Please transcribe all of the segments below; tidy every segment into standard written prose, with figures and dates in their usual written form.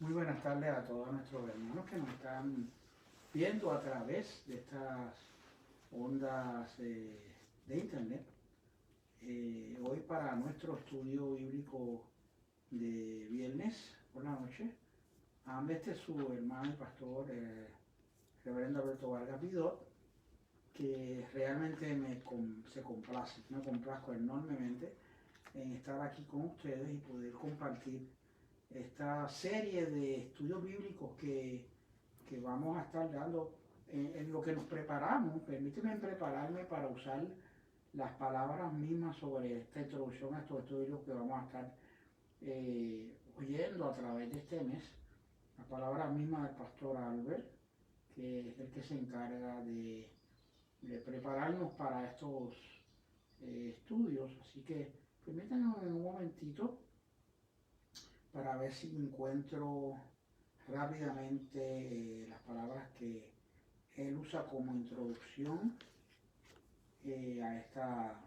Muy buenas tardes a todos nuestros hermanos que nos están viendo a través de estas ondas de internet. Hoy para nuestro estudio bíblico de viernes por la noche, este es su hermano y pastor, reverendo Alberto Vargas Vidot, que realmente me complazco enormemente en estar aquí con ustedes y poder compartir esta serie de estudios bíblicos que vamos a estar dando en lo que nos preparamos. Permíteme prepararme para usar las palabras mismas sobre esta introducción a estos estudios que vamos a estar oyendo a través de este mes. Las palabras mismas del pastor Albert, que es el que se encarga de prepararnos para estos estudios. Así que permítanme un momentito para ver si encuentro rápidamente las palabras que él usa como introducción a esta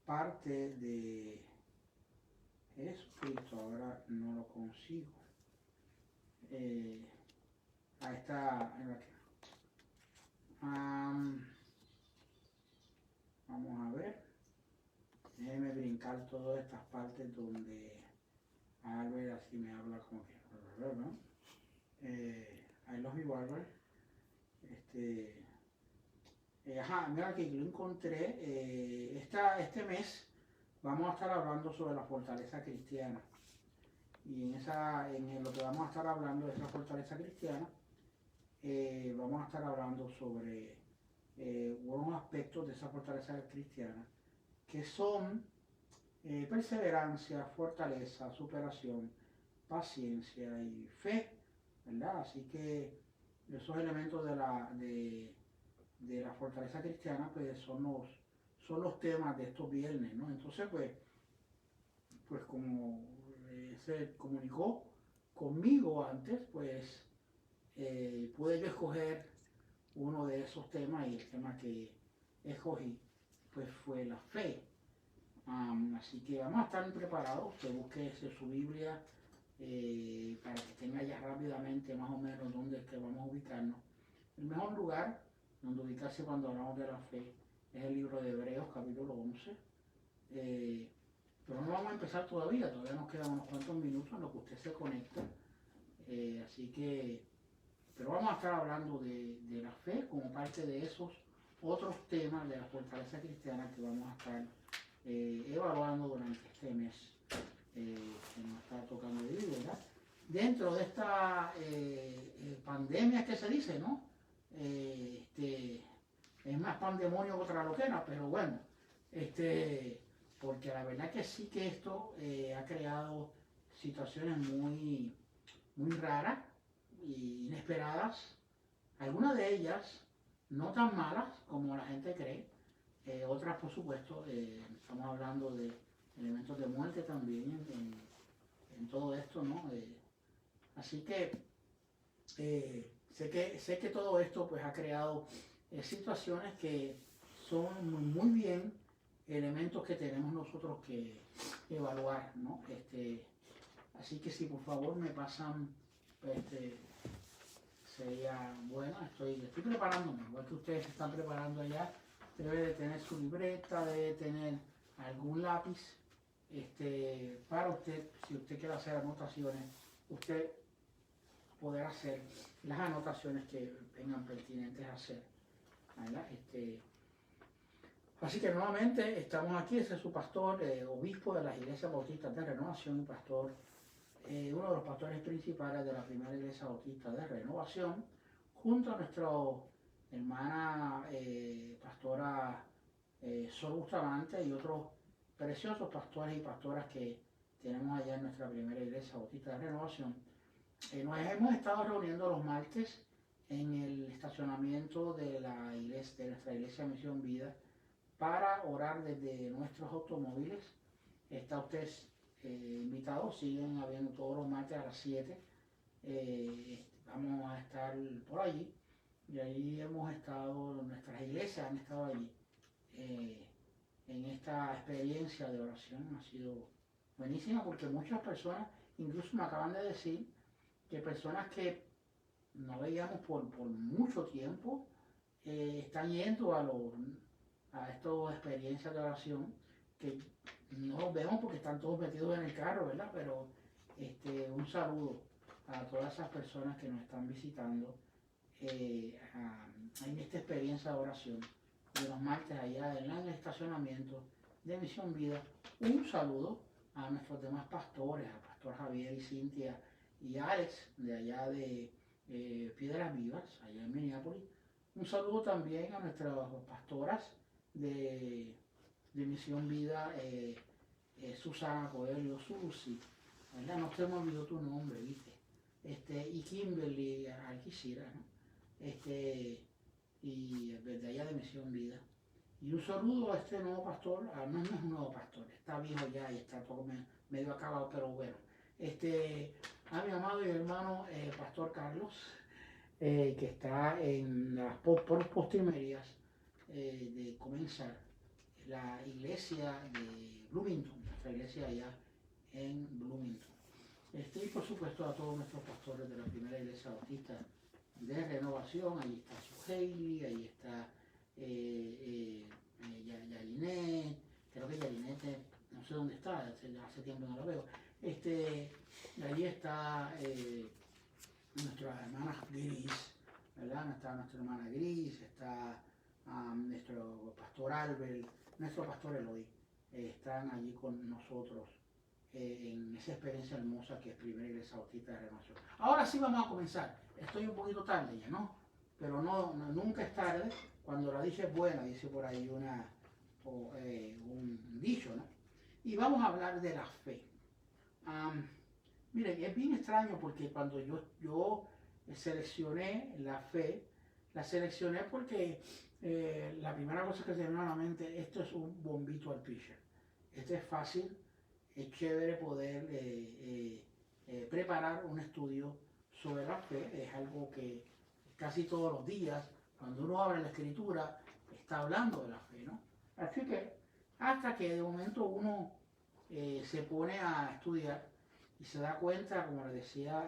parte de Jesucristo. Ahora no lo consigo. A esta. Vamos a ver. Déjeme brincar todas estas partes donde Albert así me habla como que. ¿No? I love you, Albert. Mira que yo encontré, este mes vamos a estar hablando sobre la fortaleza cristiana. Y en lo que vamos a estar hablando de esa fortaleza cristiana, vamos a estar hablando sobre unos aspectos de esa fortaleza cristiana que son perseverancia, fortaleza, superación, paciencia y fe, ¿verdad? Así que esos elementos de la fortaleza cristiana pues son los temas de estos viernes, ¿no? Entonces pues como se comunicó conmigo antes, pues pude yo escoger uno de esos temas, y el tema que escogí pues fue la fe. Así que vamos a estar preparados. Usted busque su Biblia para que tenga ya rápidamente más o menos dónde es que vamos a ubicarnos. El mejor lugar donde ubicarse cuando hablamos de la fe es el libro de Hebreos, capítulo 11. Pero no vamos a empezar todavía nos quedan unos cuantos minutos en lo que usted se conecta. Así que, pero vamos a estar hablando de la fe como parte de esos otros temas de la fortaleza cristiana que vamos a estar evaluando durante este mes que nos está tocando vivir, ¿verdad? Dentro de esta pandemia que se dice, ¿no? Es más pandemonio que otra loquera, pero bueno, porque la verdad que sí que esto ha creado situaciones muy raras e inesperadas, algunas de ellas no tan malas como la gente cree, otras por supuesto, estamos hablando de elementos de muerte también en todo esto, ¿no? Así que sé que todo esto pues ha creado situaciones que son muy bien elementos que tenemos nosotros que evaluar, ¿no? Así que si por favor me pasan, sería bueno. Estoy preparándome, igual que ustedes se están preparando allá. Debe de tener su libreta, debe tener algún lápiz, para usted, si usted quiere hacer anotaciones, usted poder hacer las anotaciones que vengan pertinentes a hacer, ¿verdad? Así que nuevamente estamos aquí. Ese es su pastor, obispo de las iglesias bautistas de Renovación, pastor, uno de los pastores principales de la primera iglesia bautista de Renovación, junto a nuestra hermana pastora Sol Bustamante y otros preciosos pastores y pastoras que tenemos allá en nuestra primera iglesia bautista de Renovación. Nos hemos estado reuniendo los martes en el estacionamiento de nuestra iglesia Misión Vida, para orar desde nuestros automóviles. Está usted invitado, siguen habiendo todos los martes a las 7. Vamos a estar por allí, y ahí hemos estado, nuestras iglesias han estado allí en esta experiencia de oración. Ha sido buenísima porque muchas personas incluso me acaban de decir que personas que no veíamos por mucho tiempo están yendo a estas experiencias de oración, que no los vemos porque están todos metidos en el carro, ¿verdad? Pero un saludo a todas esas personas que nos están visitando en esta experiencia de oración de los martes allá en el estacionamiento de Misión Vida. Un saludo a nuestros demás pastores, al pastor Javier y Cintia y Alex de allá de Piedras Vivas, allá en Minneapolis. Un saludo también a nuestras pastoras de Misión Vida, Susana Coelho, Susi, ¿verdad? No se me olvidó tu nombre, ¿viste? Y Kimberly Alquicira, ¿no? Y desde allá de Misión Vida. Y un saludo a este nuevo pastor, no es un nuevo pastor, está viejo ya y está todo medio acabado, pero bueno. A mi amado y hermano Pastor Carlos, que está en las postrimerías de comenzar la iglesia de Bloomington, nuestra iglesia allá en Bloomington. Y por supuesto a todos nuestros pastores de la primera iglesia bautista de Renovación. Ahí está su Hailey, ahí está Yalinet, creo que Yalinet no sé dónde está, hace tiempo no la veo. Allí está nuestra hermana Gris, ¿verdad? Está nuestra hermana Gris, está nuestro pastor Albert, nuestro pastor Eloy, están allí con nosotros en esa experiencia hermosa que es Primera Iglesia Bautista de Renovación. Ahora sí vamos a comenzar. Estoy un poquito tarde ya, ¿no? Pero nunca es tarde cuando la dicha es buena, dice por ahí un dicho, ¿no? Y vamos a hablar de la fe. Miren, es bien extraño porque cuando yo seleccioné la fe, la seleccioné porque la primera cosa que se me vino a la mente, esto es un bombito al pitcher. Esto es fácil, es chévere poder preparar un estudio sobre la fe. Es algo que casi todos los días, cuando uno abre la escritura, está hablando de la fe, ¿no? Así que hasta que de momento uno se pone a estudiar y se da cuenta, como le decía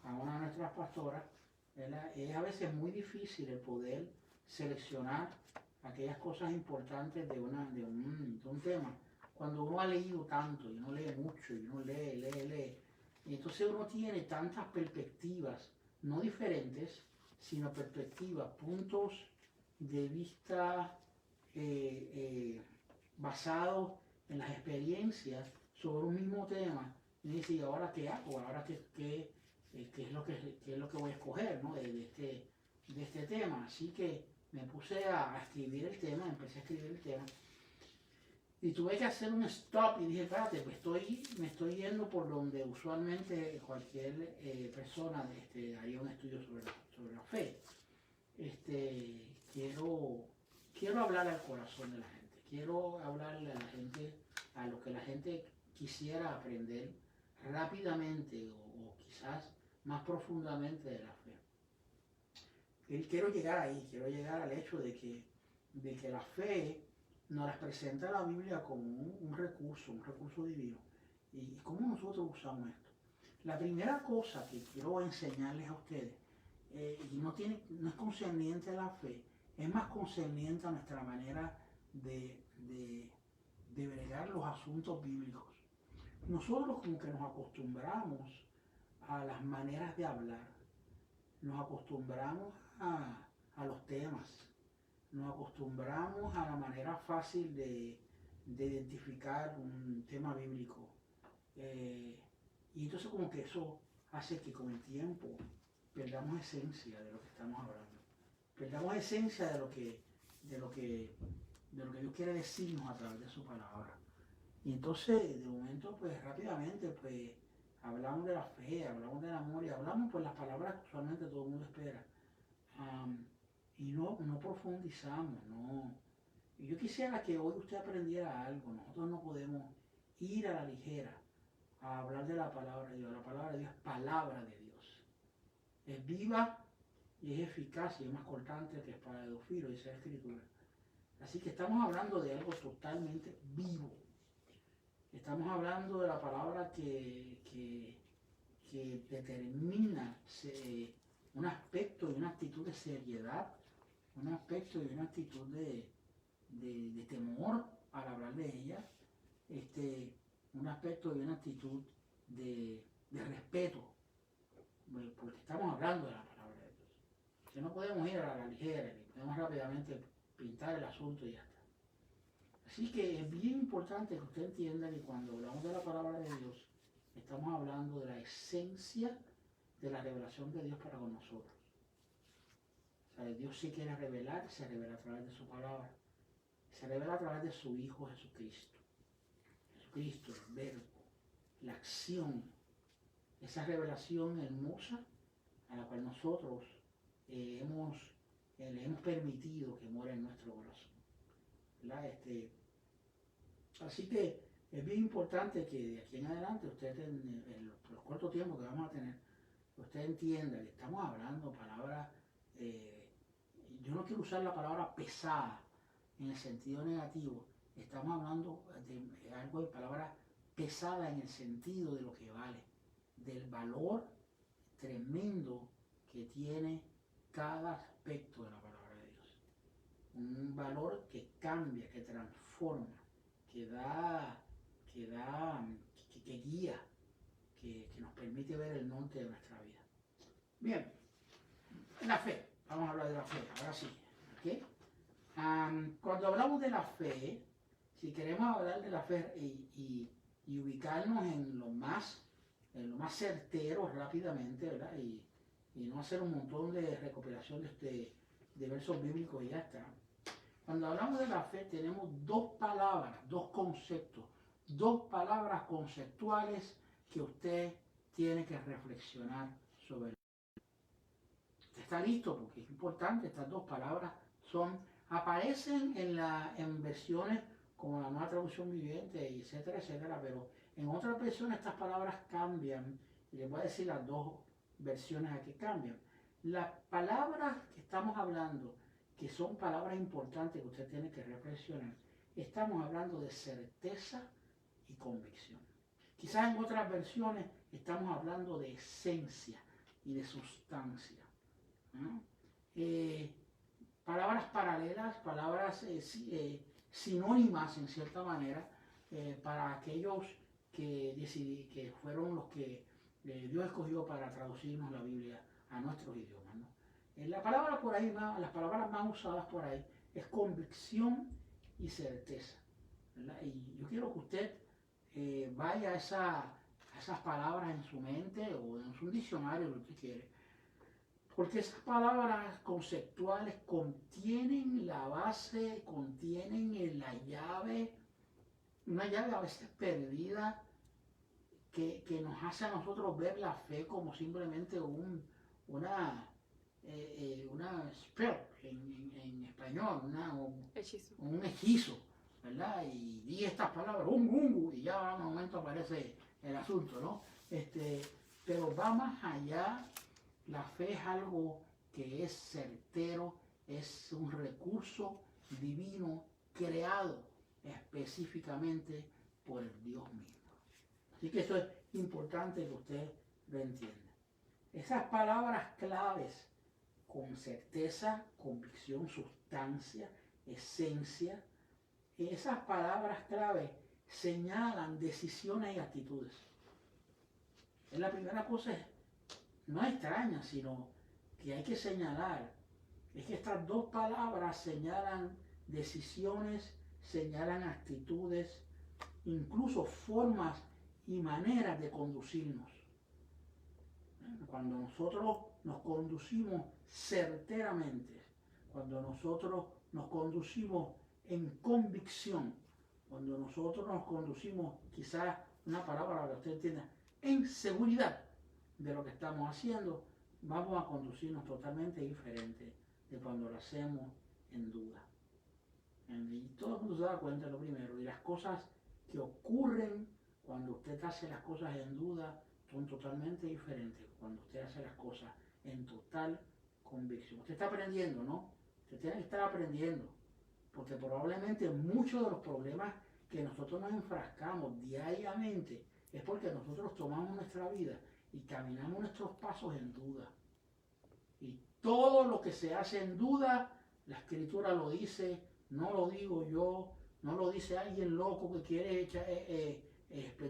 a una de nuestras pastoras, ¿verdad? Es a veces muy difícil el poder seleccionar aquellas cosas importantes de un tema. Cuando uno ha leído tanto y uno lee mucho y uno lee, y entonces uno tiene tantas perspectivas, no diferentes, sino perspectivas, puntos de vista basados en las experiencias sobre un mismo tema. Y dice, ¿y ahora qué hago? ¿Ahora qué es lo que voy a escoger, ¿no? de este tema? Así que me puse a escribir el tema, empecé a escribir el tema. Y tuve que hacer un stop y dije, espérate, pues me estoy yendo por donde usualmente cualquier persona haría un estudio sobre la fe. Quiero hablar al corazón de la gente, quiero hablarle a la gente, a lo que la gente quisiera aprender rápidamente o quizás más profundamente de la fe. Quiero llegar ahí, quiero llegar al hecho de que la fe nos las presenta la Biblia como un recurso divino. ¿Y cómo nosotros usamos esto? La primera cosa que quiero enseñarles a ustedes, y no es concerniente a la fe, es más concerniente a nuestra manera de bregar los asuntos bíblicos. Nosotros como que nos acostumbramos a las maneras de hablar, nos acostumbramos a los temas, nos acostumbramos a la manera fácil de identificar un tema bíblico. Y entonces como que eso hace que con el tiempo perdamos esencia de lo que estamos hablando. Perdamos esencia de lo que Dios quiere decirnos a través de su palabra. Y entonces, de momento, pues rápidamente, pues hablamos de la fe, hablamos del amor y hablamos por las palabras que usualmente todo el mundo espera. Y no profundizamos, no. Y yo quisiera que hoy usted aprendiera algo. Nosotros no podemos ir a la ligera a hablar de la palabra de Dios. La palabra de Dios es palabra de Dios. Es viva y es eficaz y es más cortante que espada de dos filos, dice la Escritura. Así que estamos hablando de algo totalmente vivo. Estamos hablando de la palabra que que determina un aspecto y una actitud de seriedad, un aspecto y una actitud de temor al hablar de ella, un aspecto y una actitud de respeto, porque estamos hablando de la palabra de Dios. Que no podemos ir a la ligera, ni podemos rápidamente pintar el asunto y ya está. Así que es bien importante que usted entienda que cuando hablamos de la palabra de Dios, estamos hablando de la esencia de la revelación de Dios para con nosotros. O sea, Dios se quiere revelar, se revela a través de su palabra, se revela a través de su Hijo Jesucristo. Jesucristo, el verbo, la acción, esa revelación hermosa a la cual nosotros le hemos permitido que muera en nuestro corazón. Así que es bien importante que de aquí en adelante usted, en los cortos tiempos que vamos a tener, usted entienda que estamos hablando palabras, yo no quiero usar la palabra pesada en el sentido negativo, estamos hablando de algo de palabra pesada en el sentido de lo que vale, del valor tremendo que tiene cada aspecto de la palabra de Dios. Un valor que cambia, que transforma, que guía, que nos permite ver el norte de nuestra vida. Bien, la fe, vamos a hablar de la fe, ahora sí. ¿Okay? Cuando hablamos de la fe, si queremos hablar de la fe y ubicarnos en lo más certero rápidamente, ¿verdad? Y no hacer un montón de recopilación de versos bíblicos y ya está. Cuando hablamos de la fe tenemos dos palabras, dos conceptos, dos palabras conceptuales que usted tiene que reflexionar sobre. Usted está listo porque es importante, estas dos palabras aparecen en versiones como la Nueva Traducción Viviente, etcétera, etcétera, pero en otras versiones estas palabras cambian y les voy a decir las dos versiones a que cambian. Las palabras que estamos hablando, que son palabras importantes que usted tiene que reflexionar, estamos hablando de certeza y convicción. Quizás en otras versiones estamos hablando de esencia y de sustancia. ¿No? Palabras paralelas, palabras sinónimas en cierta manera para aquellos que fueron los que Dios escogió para traducirnos la Biblia a nuestros idiomas, ¿no? La palabra por ahí, las palabras más usadas por ahí es convicción y certeza, ¿verdad? Y yo quiero que usted vaya a esas palabras en su mente o en su diccionario, lo que quiere, porque esas palabras conceptuales contienen la base, contienen la llave, una llave a veces perdida que nos hace a nosotros ver la fe como simplemente una spell en español, un hechizo, ¿verdad? Y di estas palabras, y ya en un momento aparece el asunto, ¿no? Pero va más allá. La fe es algo que es certero, es un recurso divino creado específicamente por el Dios mismo. Así que eso es importante que usted lo entienda. Esas palabras claves con certeza, convicción, sustancia, esencia, esas palabras claves señalan decisiones y actitudes. Es la primera cosa, no extraña, sino que hay que señalar, es que estas dos palabras señalan decisiones, señalan actitudes, incluso formas y maneras de conducirnos. Cuando nosotros nos conducimos certeramente, cuando nosotros nos conducimos en convicción, cuando nosotros nos conducimos, quizás una palabra para que usted entienda, en seguridad de lo que estamos haciendo, vamos a conducirnos totalmente diferente de cuando lo hacemos en duda. Y todo el mundo se da cuenta, lo primero, y las cosas que ocurren cuando usted hace las cosas en duda son totalmente diferentes cuando usted hace las cosas en total convicción. Usted está aprendiendo, ¿no? Usted tiene que estar aprendiendo, porque probablemente muchos de los problemas que nosotros nos enfrascamos diariamente es porque nosotros tomamos nuestra vida y caminamos nuestros pasos en duda. Y todo lo que se hace en duda, la Escritura lo dice, no lo digo yo, no lo dice alguien loco que quiere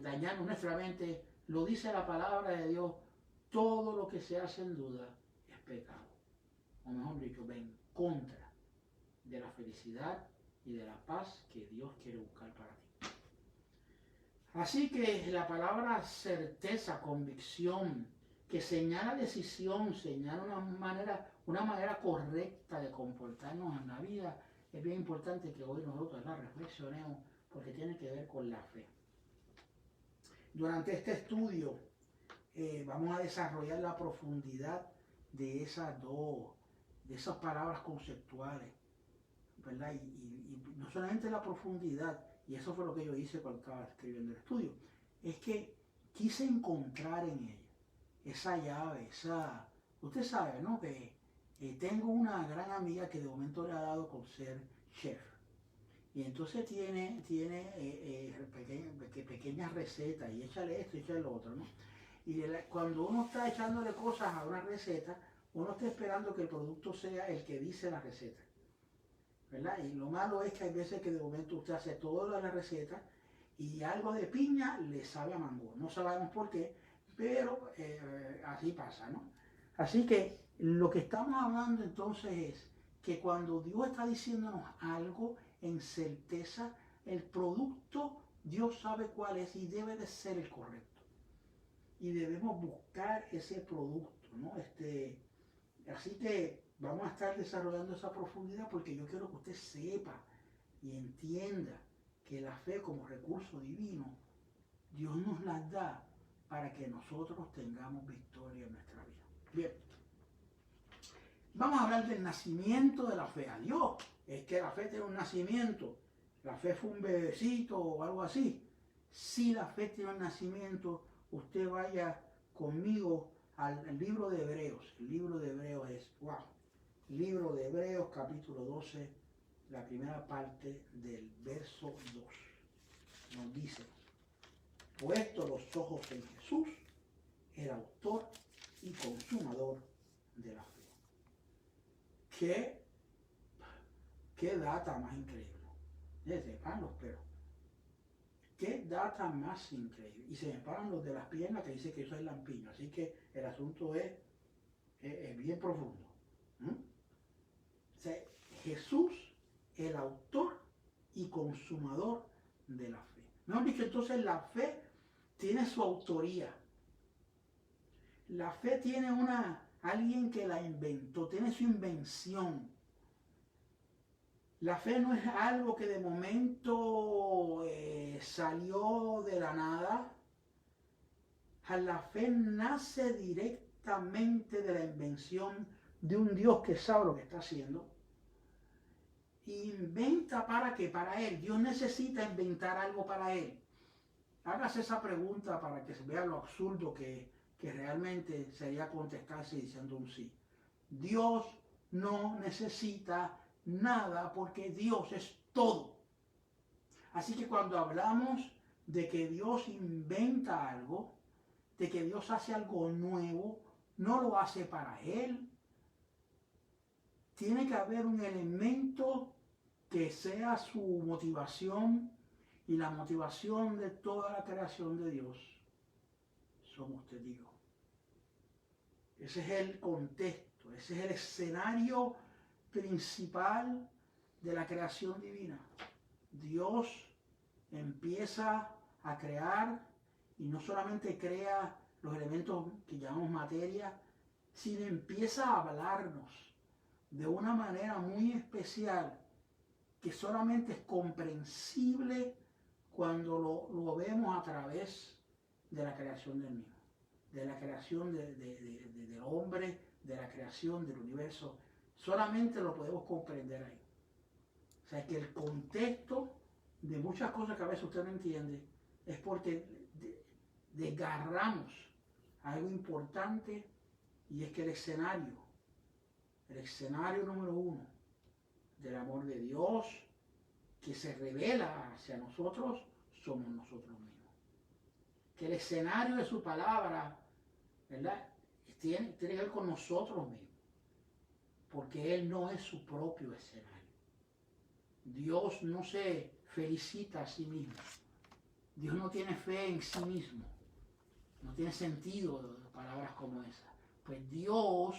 dañar nuestra mente, lo dice la palabra de Dios. Todo lo que se hace en duda es pecado. O mejor dicho, va en contra de la felicidad y de la paz que Dios quiere buscar para ti. Así que la palabra certeza, convicción, que señala decisión, señala una manera correcta de comportarnos en la vida, es bien importante que hoy nosotros la reflexionemos porque tiene que ver con la fe. Durante este estudio vamos a desarrollar la profundidad de esas palabras conceptuales, ¿verdad? Y no solamente la profundidad, y eso fue lo que yo hice cuando estaba escribiendo el estudio, es que quise encontrar en ella esa llave, usted sabe, ¿no? Que tengo una gran amiga que de momento le ha dado con ser chef. Y entonces tiene pequeñas recetas, y échale esto, échale lo otro, ¿no? Y cuando uno está echándole cosas a una receta, uno está esperando que el producto sea el que dice la receta, ¿verdad? Y lo malo es que hay veces que de momento usted hace toda la receta y algo de piña le sabe a mango. No sabemos por qué, pero así pasa, ¿no? Así que lo que estamos hablando entonces es que cuando Dios está diciéndonos algo en certeza, el producto Dios sabe cuál es y debe de ser el correcto. Y debemos buscar ese producto, ¿no? Así que vamos a estar desarrollando esa profundidad porque yo quiero que usted sepa y entienda que la fe como recurso divino, Dios nos la da para que nosotros tengamos victoria en nuestra vida. Bien, vamos a hablar del nacimiento de la fe. Adiós, es que la fe tiene un nacimiento. La fe fue un bebecito o algo así. Si la fe tiene un nacimiento, usted vaya conmigo al libro de Hebreos. El libro de Hebreos es, wow, libro de Hebreos capítulo 12, la primera parte del verso 2. Nos dice, puesto los ojos en Jesús, el autor y consumador de la fe. ¿Qué data más increíble? Se me paran los pelos. ¿Qué data más increíble? Y se me paran los de las piernas que dice que yo soy lampiño. Así que el asunto es bien profundo. O sea, Jesús, el autor y consumador de la fe. Mejor dicho, entonces la fe tiene su autoría. La fe tiene alguien que la inventó, tiene su invención. La fe no es algo que de momento salió de la nada. La fe nace directamente de la invención de un Dios que sabe lo que está haciendo. Inventa para qué, para Él. Dios necesita inventar algo para Él. Hágase esa pregunta para que se vea lo absurdo que realmente sería contestarse diciendo un sí. Dios no necesita nada porque Dios es todo. Así que cuando hablamos de que Dios inventa algo, de que Dios hace algo nuevo, no lo hace para Él. Tiene que haber un elemento que sea su motivación, y la motivación de toda la creación de Dios somos usted y yo. Ese es el contexto, ese es el escenario principal de la creación divina. Dios empieza a crear y no solamente crea los elementos que llamamos materia, sino empieza a hablarnos de una manera muy especial que solamente es comprensible cuando lo vemos a través de la creación del mismo, de la creación del hombre, de la creación del universo. Solamente lo podemos comprender ahí. O sea, que el contexto de muchas cosas que a veces usted no entiende es porque desgarramos algo importante, y es que el escenario número uno del amor de Dios que se revela hacia nosotros somos nosotros mismos. Que el escenario de su palabra ¿verdad? Tiene que ver con nosotros mismos, porque Él no es su propio escenario. Dios no se felicita a sí mismo. Dios no tiene fe en sí mismo. No tiene sentido palabras como esa. Pues Dios,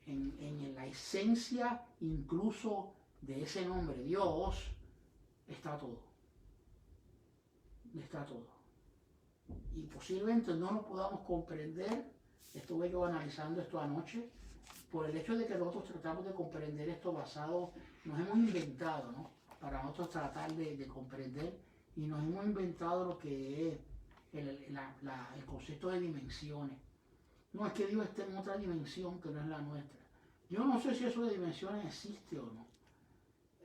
en la esencia incluso de ese nombre, Dios, está todo. Está todo. Y posiblemente no lo podamos comprender. Estuve yo analizando esto anoche, por el hecho de que nosotros tratamos de comprender esto basado, nos hemos inventado, ¿no? Para nosotros tratar de comprender, y nos hemos inventado lo que es el concepto de dimensiones. No, es que Dios está en otra dimensión que no es la nuestra. Yo no sé si eso de dimensiones existe o no.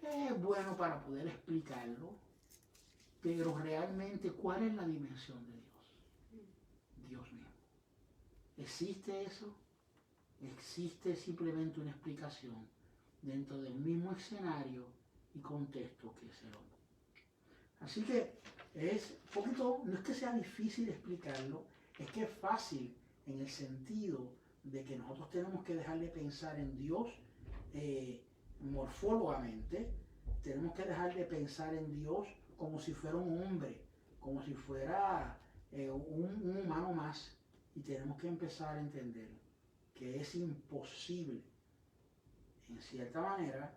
Es bueno para poder explicarlo, pero realmente, ¿cuál es la dimensión de Dios? Dios mismo. ¿Existe eso? Existe simplemente una explicación dentro del mismo escenario y contexto que es el hombre. Así que es un poquito, no es que sea difícil explicarlo, es que es fácil en el sentido de que nosotros tenemos que dejar de pensar en Dios morfólogamente, tenemos que dejar de pensar en Dios como si fuera un hombre, como si fuera un humano más, y tenemos que empezar a entender que es imposible, en cierta manera,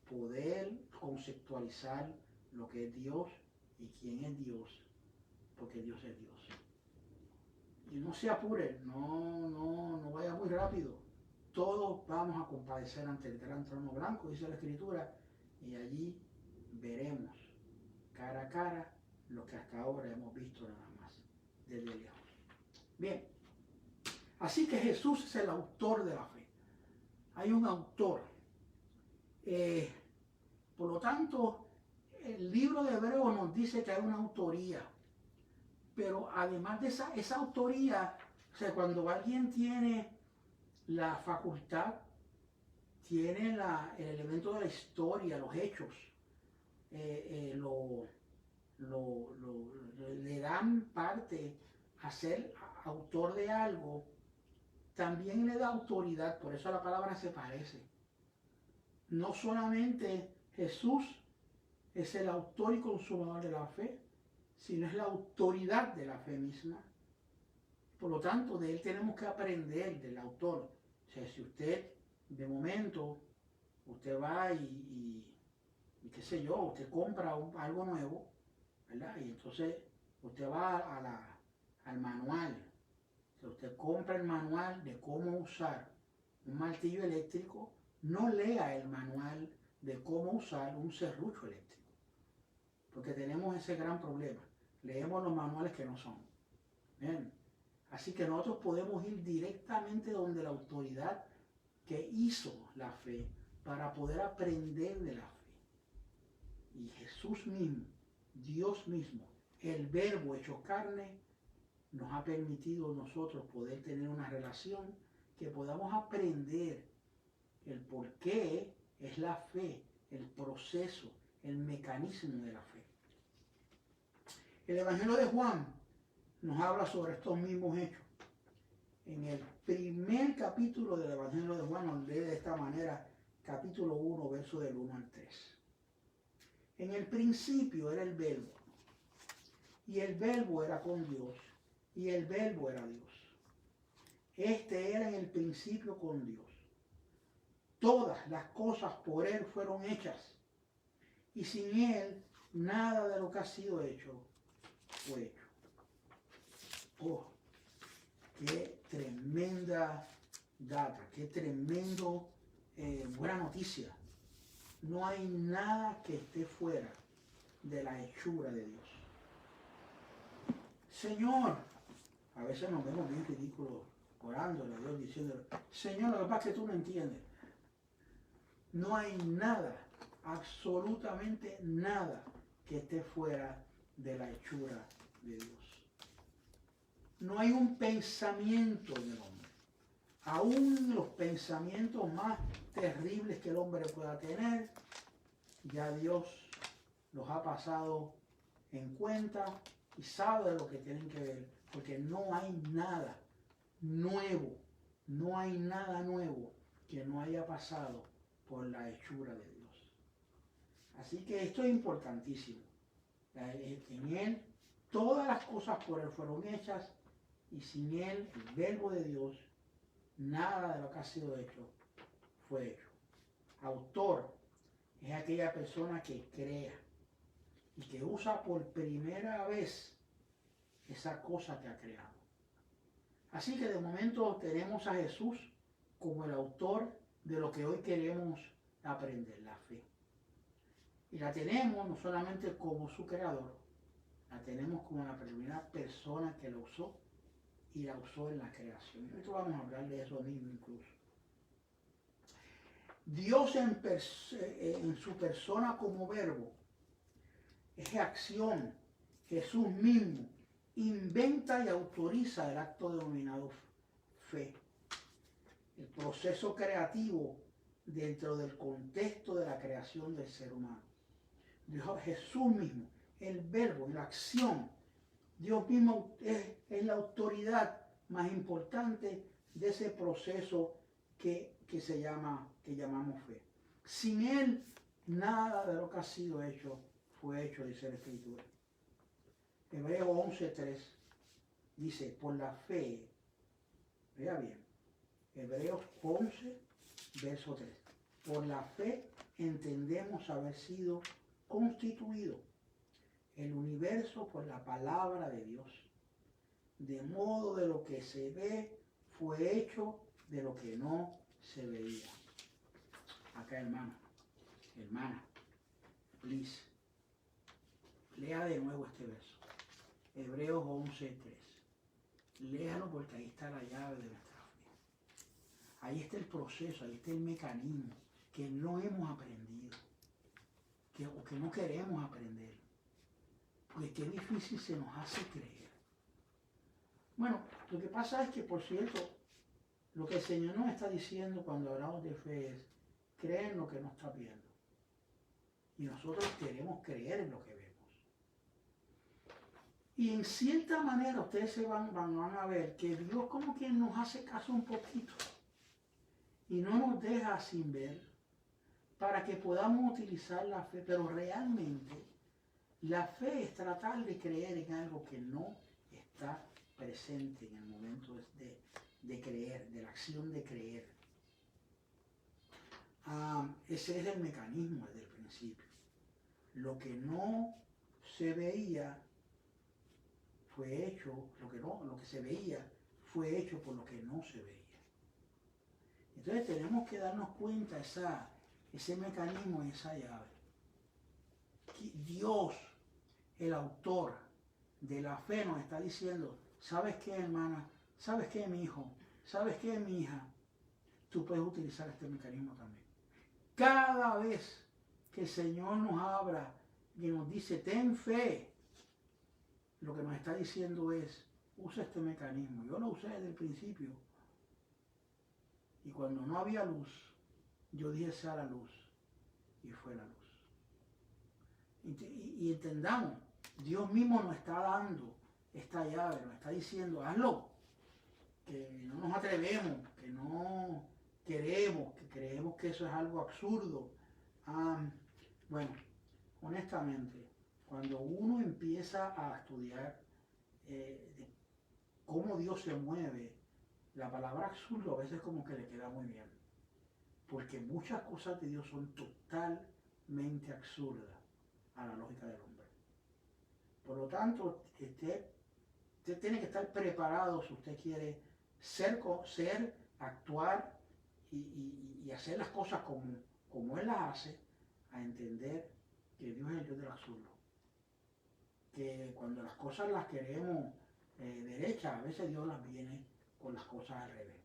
poder conceptualizar lo que es Dios y quién es Dios, porque Dios es Dios. Y no se apure, no vaya muy rápido. Todos vamos a compadecer ante el gran trono blanco, dice la Escritura, y allí veremos cara a cara lo que hasta ahora hemos visto nada más, desde lejos. Bien, así que Jesús es el autor de la fe. Hay un autor. Por lo tanto, el libro de Hebreos nos dice que hay una autoría. Pero además de esa autoría, o sea, cuando alguien tiene la facultad, tiene el elemento de la historia, los hechos, le dan parte a ser autor de algo, también le da autoridad, por eso la palabra se parece. No solamente Jesús es el autor y consumador de la fe, sino es la autoridad de la fe misma. Por lo tanto, de él tenemos que aprender, del autor. O sea, si usted, de momento, usted va y qué sé yo, usted compra algo nuevo, ¿verdad? Y entonces usted va al manual. O sea, usted compra el manual de cómo usar un martillo eléctrico, no lea el manual de cómo usar un serrucho eléctrico. Porque tenemos ese gran problema. Leemos los manuales que no son. Bien. Así que nosotros podemos ir directamente donde la autoridad que hizo la fe para poder aprender de la fe. Y Jesús mismo, Dios mismo, el Verbo hecho carne, nos ha permitido nosotros poder tener una relación que podamos aprender el por qué es la fe, el proceso, el mecanismo de la fe. El Evangelio de Juan nos habla sobre estos mismos hechos. En el primer capítulo del Evangelio de Juan nos lee de esta manera, capítulo 1, verso del 1 al 3. En el principio era el Verbo, y el Verbo era con Dios, y el Verbo era Dios. Este era en el principio con Dios. Todas las cosas por Él fueron hechas, y sin Él nada de lo que ha sido hecho fue hecho. Oh, qué tremenda data, qué tremendo buena noticia. No hay nada que esté fuera de la hechura de Dios. Señor, a veces nos vemos bien ridículos orándole a Dios diciendo, Señor, lo que pasa es que tú no entiendes. No hay nada, absolutamente nada que esté fuera de la hechura de Dios. No hay un pensamiento del hombre. Aún los pensamientos más terribles que el hombre pueda tener, ya Dios los ha pasado en cuenta y sabe de lo que tienen que ver, porque no hay nada, nuevo. No hay nada nuevo que no haya pasado por la hechura de Dios. Así que esto es importantísimo. En Él todas las cosas por Él fueron hechas y sin Él, el verbo de Dios, nada de lo que ha sido hecho fue hecho. Autor es aquella persona que crea y que usa por primera vez esa cosa que ha creado. Así que de momento tenemos a Jesús como el autor de lo que hoy queremos aprender, la fe. Y la tenemos no solamente como su creador, la tenemos como la primera persona que la usó y la usó en la creación. Y ahorita vamos a hablar de eso mismo incluso. Dios en su persona como verbo es acción. Jesús mismo inventa y autoriza el acto denominado fe. El proceso creativo dentro del contexto de la creación del ser humano. Jesús mismo, el verbo, la acción, Dios mismo es la autoridad más importante de ese proceso que llamamos fe. Sin Él, nada de lo que ha sido hecho fue hecho, dice la Escritura. Hebreos 11:3 dice, por la fe, vea bien, Hebreos 11, verso 3, por la fe entendemos haber sido constituido el universo por la palabra de Dios, de modo de lo que se ve fue hecho de lo que no se veía. Acá, hermana, please, lea de nuevo este verso, Hebreos 11:3. Léalo porque ahí está la llave de nuestra fe. Ahí está el proceso, ahí está el mecanismo que no hemos aprendido, o que no queremos aprender. Porque qué difícil se nos hace creer. Bueno, lo que pasa es que, por cierto, lo que el Señor nos está diciendo cuando hablamos de fe es, cree en lo que no estás viendo. Y nosotros queremos creer en lo que vemos. Y en cierta manera ustedes se van a ver que Dios como que nos hace caso un poquito. Y no nos deja sin ver para que podamos utilizar la fe. Pero realmente la fe es tratar de creer en algo que no está presente en el momento de creer, de la acción de creer. Ese es el mecanismo desde el principio. Lo que no se veía fue hecho, lo que se veía fue hecho por lo que no se veía. Entonces tenemos que darnos cuenta ese mecanismo, esa llave. Dios, el autor de la fe, nos está diciendo, ¿sabes qué, hermana? ¿Sabes qué, mi hijo? ¿Sabes qué, mi hija? Tú puedes utilizar este mecanismo también. Cada vez que el Señor nos habla y nos dice, ten fe, lo que nos está diciendo es, usa este mecanismo. Yo lo usé desde el principio. Y cuando no había luz, yo dije, sea la luz. Y fue la luz. Y entendamos, Dios mismo nos está dando esta llave, nos está diciendo, hazlo. Que no nos atrevemos, que no queremos, que creemos que eso es algo absurdo. Bueno, honestamente, cuando uno empieza a estudiar de cómo Dios se mueve, la palabra absurdo a veces como que le queda muy bien. Porque muchas cosas de Dios son totalmente absurdas a la lógica del hombre. Por lo tanto, usted tiene que estar preparado si usted quiere ser actuar y hacer las cosas como Él las hace, a entender que Dios es el Dios del absurdo. Que cuando las cosas las queremos derechas, a veces Dios las viene con las cosas al revés.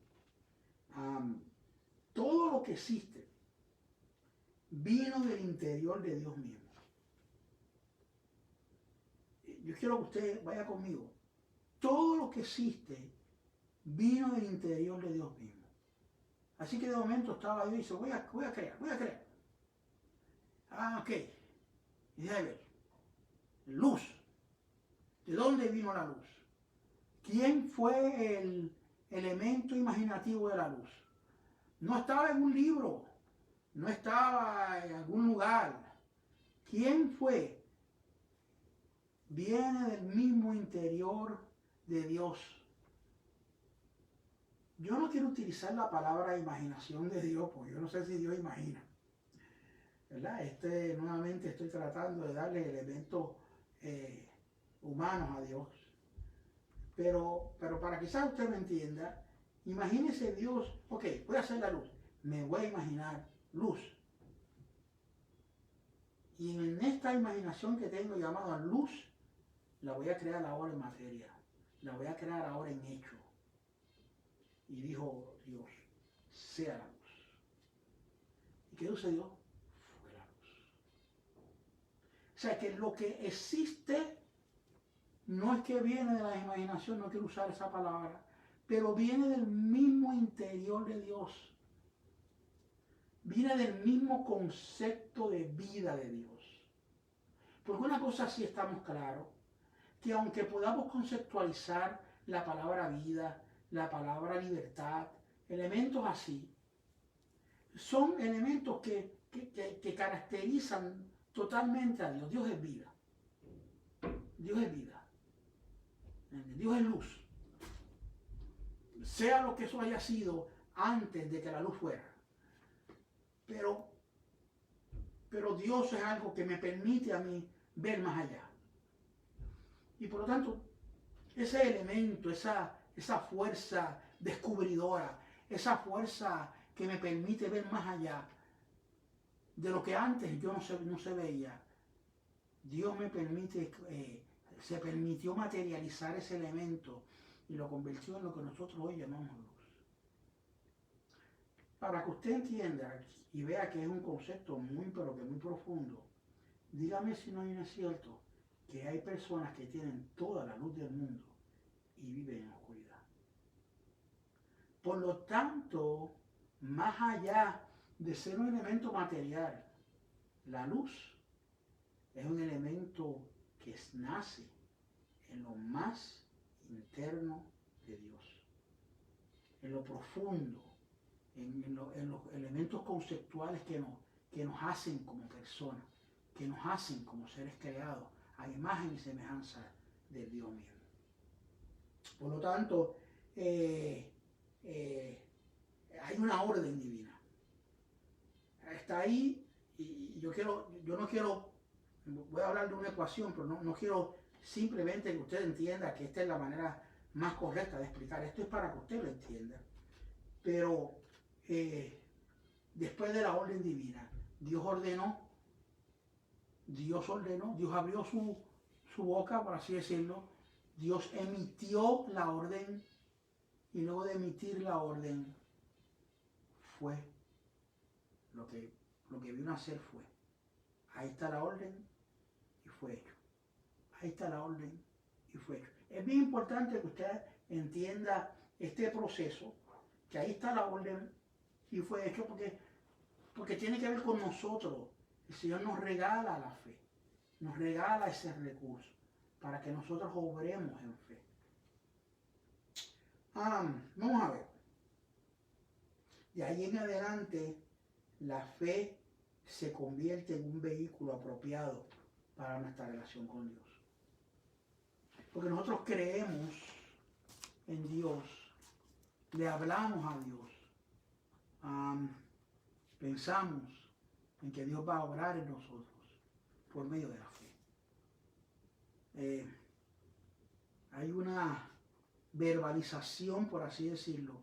Todo lo que existe vino del interior de Dios mismo. Yo quiero que usted vaya conmigo. Todo lo que existe vino del interior de Dios mismo. Así que de momento estaba yo y dice, voy a crear. Ok. Y dice, a ver, luz. ¿De dónde vino la luz? ¿Quién fue el imaginativo de la luz. No estaba en un libro, no estaba en algún lugar. ¿Quién fue? Viene del mismo interior de Dios. Yo no quiero utilizar la palabra imaginación de Dios, porque yo no sé si Dios imagina, ¿verdad? Nuevamente estoy tratando de darle elementos humanos a Dios. Pero para que quizás usted me entienda, imagínese Dios, ok, voy a hacer la luz, me voy a imaginar luz. Y en esta imaginación que tengo llamada luz, la voy a crear ahora en materia, la voy a crear ahora en hecho. Y dijo Dios, sea la luz. ¿Y qué sucedió? Fue la luz. O sea que lo que existe no es que viene de la imaginación, no quiero usar esa palabra, pero viene del mismo interior de Dios. Viene del mismo concepto de vida de Dios. Porque una cosa sí estamos claros, que aunque podamos conceptualizar la palabra vida, la palabra libertad, elementos así, son elementos que caracterizan totalmente a Dios. Dios es vida. Dios es vida. Dios es luz. Sea lo que eso haya sido antes de que la luz fuera. Pero Dios es algo que me permite a mí ver más allá. Y por lo tanto, ese elemento, esa fuerza descubridora, esa fuerza que me permite ver más allá de lo que antes yo no se veía, Dios me permite, se permitió materializar ese elemento y lo convirtió en lo que nosotros hoy llamamos luz. Para que usted entienda y vea que es un concepto muy, pero que muy profundo, dígame si no es cierto que hay personas que tienen toda la luz del mundo y viven en oscuridad. Por lo tanto, más allá de ser un elemento material, la luz es un elemento que nace en lo más interno de Dios, en lo profundo, en los elementos conceptuales que nos hacen como personas, que nos hacen como seres creados a imagen y semejanza de Dios mismo. Por lo tanto, hay una orden divina. Está ahí y yo no quiero, voy a hablar de una ecuación, pero no quiero simplemente que usted entienda que esta es la manera más correcta de explicar. Esto es para que usted lo entienda. Pero después de la orden divina, Dios abrió su boca, por así decirlo, Dios emitió la orden y luego de emitir la orden fue lo que vino a hacer fue. Ahí está la orden y fue hecho. Ahí está la orden y fue hecho. Es bien importante que usted entienda este proceso, que ahí está la orden y fue hecho porque tiene que ver con nosotros. El Señor nos regala la fe, nos regala ese recurso para que nosotros obremos en fe. Vamos a ver. De ahí en adelante, la fe se convierte en un vehículo apropiado para nuestra relación con Dios. Porque nosotros creemos en Dios, le hablamos a Dios, pensamos en que Dios va a obrar en nosotros por medio de la fe. Hay una verbalización, por así decirlo,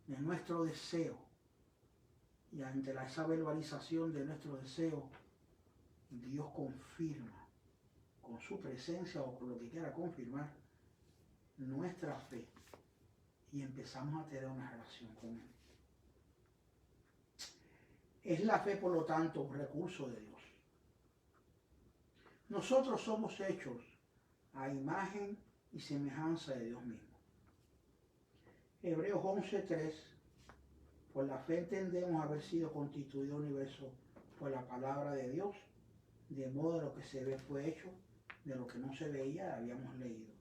de nuestro deseo. Y ante esa verbalización de nuestro deseo, Dios confirma con su presencia o con lo que quiera confirmar nuestra fe y empezamos a tener una relación con Él. Es la fe, por lo tanto, un recurso de Dios. Nosotros somos hechos a imagen y semejanza de Dios mismo. Hebreos 11:3, por la fe entendemos haber sido constituido el universo por la palabra de Dios, de modo lo que se ve fue hecho, de lo que no se veía habíamos leído.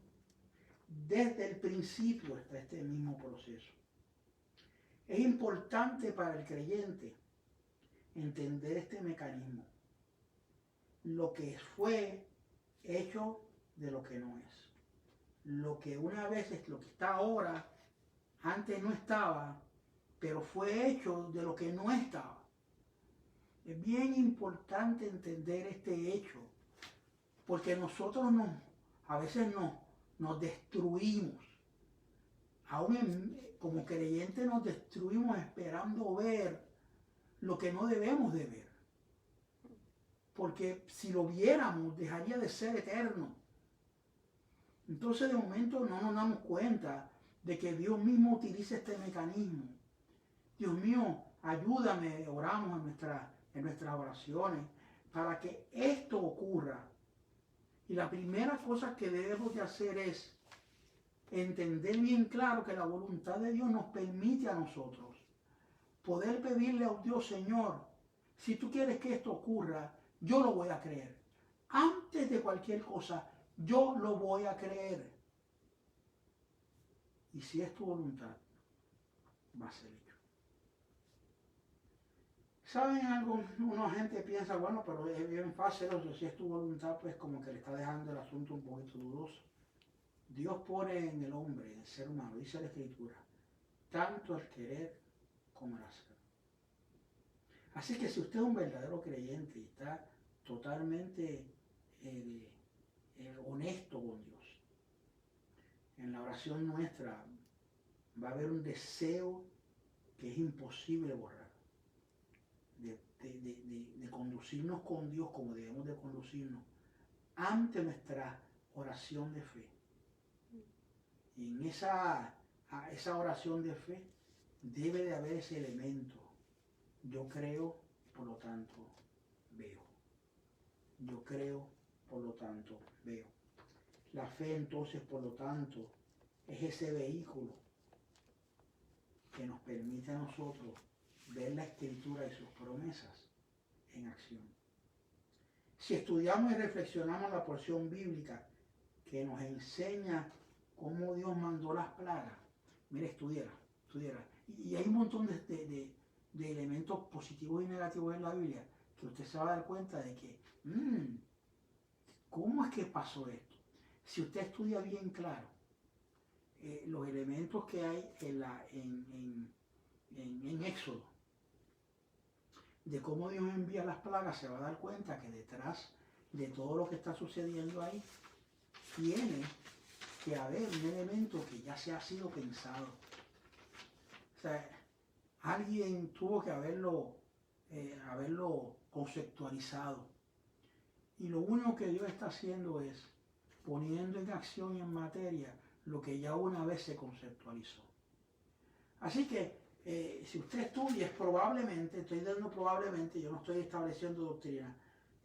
Desde el principio está este mismo proceso. Es importante para el creyente entender este mecanismo. Lo que fue hecho de lo que no es. Lo que una vez es lo que está ahora, antes no estaba, pero fue hecho de lo que no estaba. Es bien importante entender este hecho, porque nosotros a veces nos destruimos. Aún como creyentes nos destruimos esperando ver lo que no debemos de ver. Porque si lo viéramos, dejaría de ser eterno. Entonces de momento no nos damos cuenta de que Dios mismo utiliza este mecanismo. Dios mío, ayúdame, oramos en nuestras oraciones, para que esto ocurra. Y la primera cosa que debemos de hacer es entender bien claro que la voluntad de Dios nos permite a nosotros poder pedirle a Dios, Señor, si tú quieres que esto ocurra, yo lo voy a creer. Antes de cualquier cosa, yo lo voy a creer. Y si es tu voluntad, va a ser hecho. ¿Saben algo? Una gente piensa, bueno, pero es bien fácil, o sea, si es tu voluntad, pues como que le está dejando el asunto un poquito dudoso. Dios pone en el hombre, en el ser humano, dice la Escritura, tanto el querer como el hacer. Así que si usted es un verdadero creyente y está totalmente honesto con Dios, en la oración nuestra va a haber un deseo que es imposible borrar, de conducirnos con Dios como debemos de conducirnos ante nuestra oración de fe. Y en esa oración de fe debe de haber ese elemento. Yo creo, por lo tanto, veo. Yo creo, por lo tanto, veo. La fe entonces, por lo tanto, es ese vehículo que nos permite a nosotros ver la Escritura y sus promesas en acción. Si estudiamos y reflexionamos la porción bíblica que nos enseña cómo Dios mandó las plagas, mire, estudiara. Y hay un montón de elementos positivos y negativos en la Biblia que usted se va a dar cuenta de que, ¿cómo es que pasó esto? Si usted estudia bien claro los elementos que hay en Éxodo, de cómo Dios envía las plagas, se va a dar cuenta que detrás de todo lo que está sucediendo ahí, tiene que haber un elemento que ya se ha sido pensado. O sea, alguien tuvo que haberlo conceptualizado. Y lo único que Dios está haciendo es poniendo en acción y en materia lo que ya una vez se conceptualizó. Así que si usted estudia, probablemente, yo no estoy estableciendo doctrina,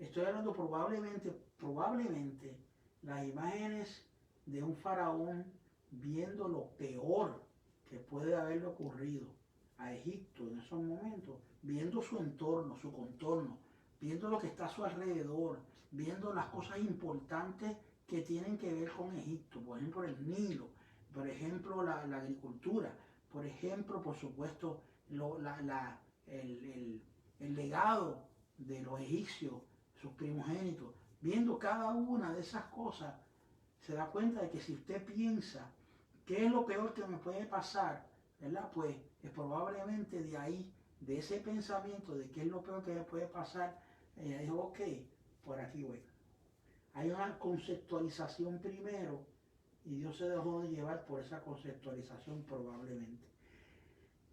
estoy hablando probablemente las imágenes de un faraón viendo lo peor que puede haberle ocurrido a Egipto en esos momentos, viendo su entorno, su contorno, viendo lo que está a su alrededor, viendo las cosas importantes que tienen que ver con Egipto, por ejemplo el Nilo, por ejemplo la agricultura, por ejemplo, por supuesto, el legado de los egipcios, sus primogénitos, viendo cada una de esas cosas, se da cuenta de que si usted piensa qué es lo peor que me puede pasar, ¿verdad? Pues es probablemente de ahí, de ese pensamiento de qué es lo peor que me puede pasar, dijo, ok, por aquí voy. Hay una conceptualización primero y Dios se dejó de llevar por esa conceptualización probablemente.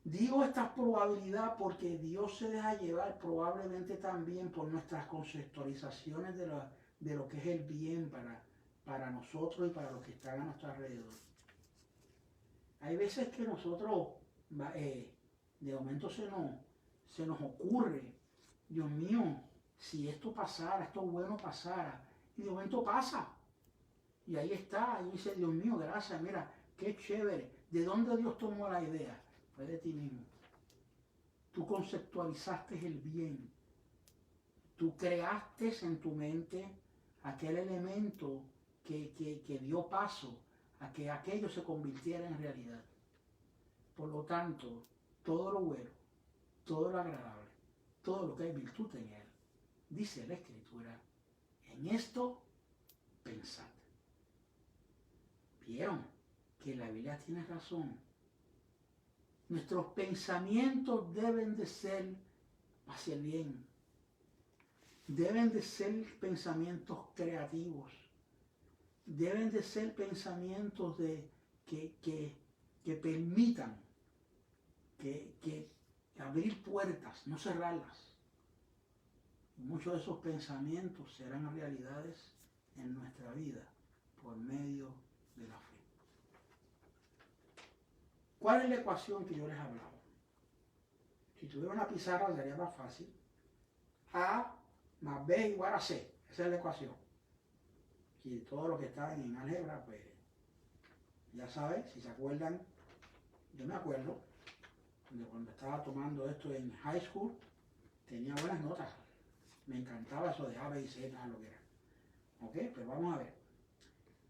Digo esta probabilidad porque Dios se deja llevar probablemente también por nuestras conceptualizaciones de lo que es el bien para nosotros y para los que están a nuestro alrededor. Hay veces que nosotros, de momento se nos ocurre, Dios mío, si esto pasara, esto bueno pasara, y de momento pasa. Y ahí está, y dice, Dios mío, gracias, mira, qué chévere. ¿De dónde Dios tomó la idea? Fue de ti mismo. Tú conceptualizaste el bien. Tú creaste en tu mente aquel elemento que dio paso a que aquello se convirtiera en realidad. Por lo tanto, todo lo bueno, todo lo agradable, todo lo que hay virtud en él. Dice la Escritura, en esto pensad. ¿Vieron que la Biblia tiene razón? Nuestros pensamientos deben de ser hacia el bien. Deben de ser pensamientos creativos. Deben de ser pensamientos que permitan que abrir puertas, no cerrarlas. Y muchos de esos pensamientos serán realidades en nuestra vida por medio de la fe. ¿Cuál es la ecuación que yo les hablaba? Si tuviera una pizarra sería más fácil. A más B igual a C. Esa es la ecuación. Y todo lo que está en álgebra, pues ya saben, si se acuerdan, yo me acuerdo de cuando estaba tomando esto en high school, tenía buenas notas. Me encantaba eso de A, B y C, nada lo que era. Ok, pues vamos a ver.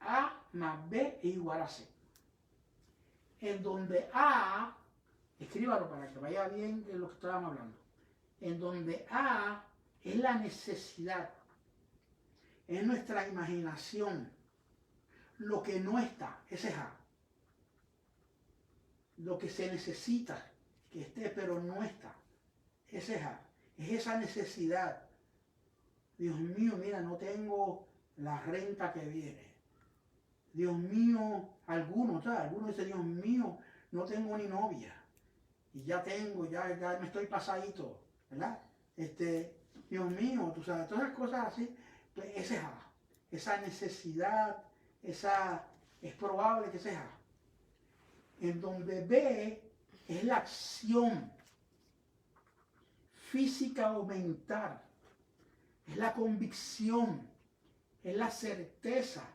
A más B es igual a C. En donde A, escríbalo para que vaya bien de lo que estábamos hablando. En donde A es la necesidad, es nuestra imaginación, lo que no está, ese es A. Lo que se necesita que esté pero no está, ese es A. Es esa necesidad. Dios mío, mira, no tengo la renta que viene. Dios mío, algunos dicen, Dios mío, no tengo ni novia. Y ya tengo, ya me estoy pasadito, ¿verdad? Dios mío, tú sabes, todas esas cosas así, pues ese es A. Esa necesidad, es probable que sea. En donde B es la acción física o mental, es la convicción, es la certeza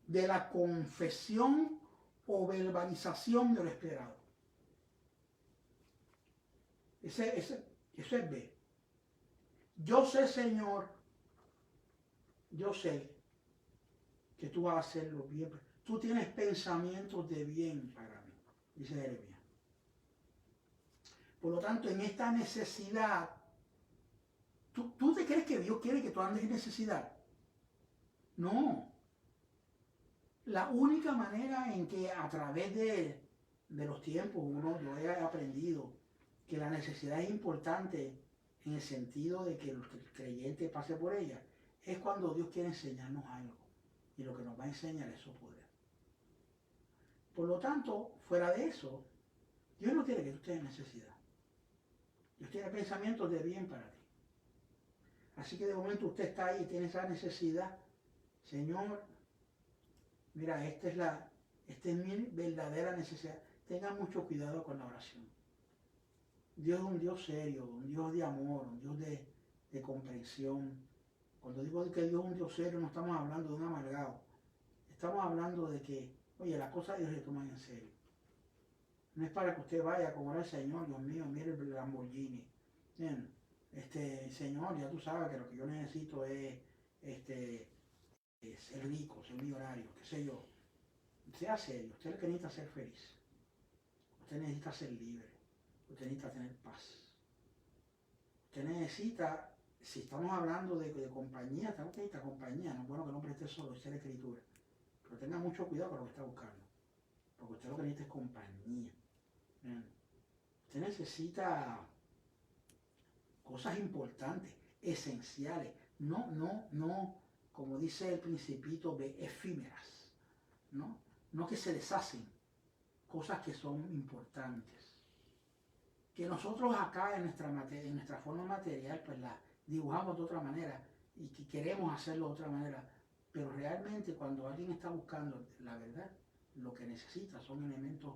de la confesión o verbalización de lo esperado. Eso es B. Yo sé, Señor, yo sé que tú vas a hacerlo bien. Tú tienes pensamientos de bien para mí, dice Jeremías. Por lo tanto, en esta necesidad, ¿tú te crees que Dios quiere que tú andes en necesidad? No. La única manera en que a través de los tiempos yo he aprendido que la necesidad es importante en el sentido de que el creyente pase por ella, es cuando Dios quiere enseñarnos algo. Y lo que nos va a enseñar es su poder. Por lo tanto, fuera de eso, Dios no quiere que tú estés en necesidad. Dios tiene pensamientos de bien para ti. Así que de momento usted está ahí y tiene esa necesidad. Señor, mira, esta es mi verdadera necesidad. Tenga mucho cuidado con la oración. Dios es un Dios serio, un Dios de amor, un Dios de comprensión. Cuando digo que Dios es un Dios serio, no estamos hablando de un amargado. Estamos hablando de que, oye, las cosas de Dios se toman en serio. No es para que usted vaya a cobrar al Señor, Dios mío, mire el Lamborghini. Bien, Señor, ya tú sabes que lo que yo necesito es ser rico, ser millonario, qué sé yo. Sea serio, usted lo que necesita es ser feliz. Usted necesita ser libre. Usted necesita tener paz. Usted necesita, si estamos hablando de compañía, usted necesita compañía. No es bueno que no preste solo, esa es la escritura. Pero tenga mucho cuidado con lo que está buscando. Porque usted lo que necesita es compañía. Usted necesita cosas importantes, esenciales. No, como dice el Principito, efímeras. No que se deshacen. Cosas que son importantes. Que nosotros acá en nuestra forma material, pues la dibujamos de otra manera y que queremos hacerlo de otra manera. Pero realmente cuando alguien está buscando la verdad, lo que necesita son elementos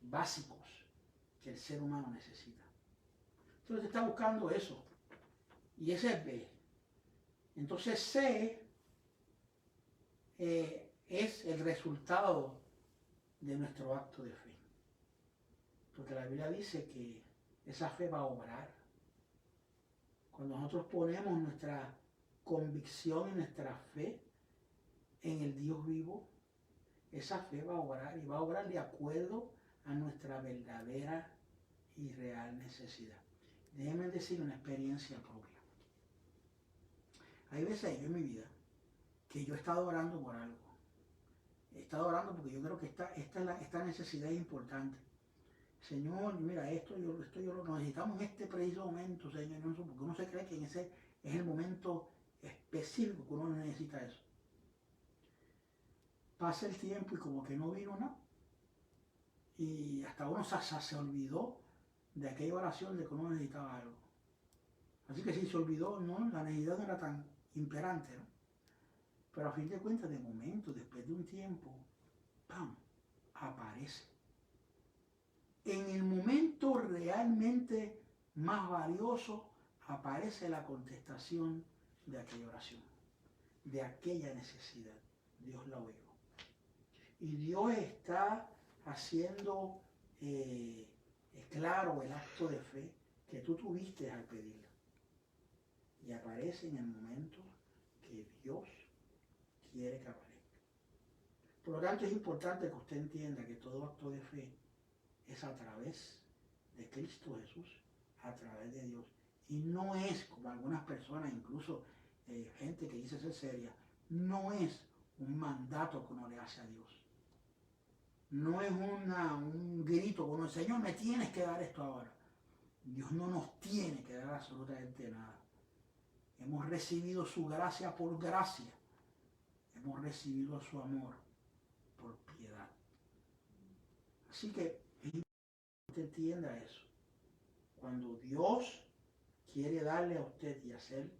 básicos que el ser humano necesita. Entonces está buscando eso. Y ese es B. Entonces C es el resultado de nuestro acto de fe. Porque la Biblia dice que esa fe va a obrar. Cuando nosotros ponemos nuestra convicción y nuestra fe en el Dios vivo, esa fe va a obrar y va a obrar de acuerdo a nuestra verdadera y real necesidad. Déjenme decir una experiencia propia. Hay veces yo en mi vida que yo he estado orando por algo. He estado orando porque yo creo que esta necesidad es importante. Señor, mira, esto yo lo necesitamos en este preciso momento, Señor, no, porque uno se cree que en ese es el momento específico que uno necesita eso. Pasa el tiempo y como que no vino nada. Y hasta uno se olvidó de aquella oración de que uno necesitaba algo. Así que sí, se olvidó, ¿no? La necesidad no era tan imperante, ¿no? Pero a fin de cuentas, de momento, después de un tiempo, ¡pam!, aparece. En el momento realmente más valioso, aparece la contestación de aquella oración, de aquella necesidad. Dios la oyó. Y Dios está haciendo claro el acto de fe que tú tuviste al pedirla. Y aparece en el momento que Dios quiere que aparezca. Por lo tanto, es importante que usted entienda que todo acto de fe es a través de Cristo Jesús, a través de Dios. Y no es, como algunas personas, incluso gente que dice ser seria, no es un mandato que uno le hace a Dios. No es un grito como, Señor, me tienes que dar esto ahora. Dios no nos tiene que dar absolutamente nada. Hemos recibido su gracia por gracia. Hemos recibido su amor por piedad. Así que es importante que usted entienda eso. Cuando Dios quiere darle a usted y hacer,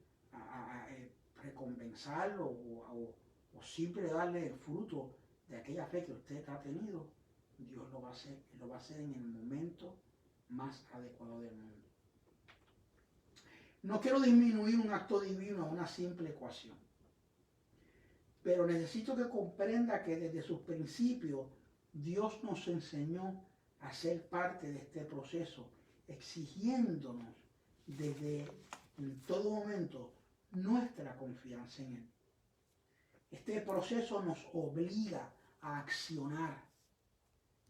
recompensarlo o siempre darle el fruto de aquella fe que usted ha tenido, Dios lo va a hacer en el momento más adecuado del mundo. No quiero disminuir un acto divino a una simple ecuación, pero necesito que comprenda que desde sus principios Dios nos enseñó a ser parte de este proceso, exigiéndonos desde en todo momento nuestra confianza en Él. Este proceso nos obliga a accionar.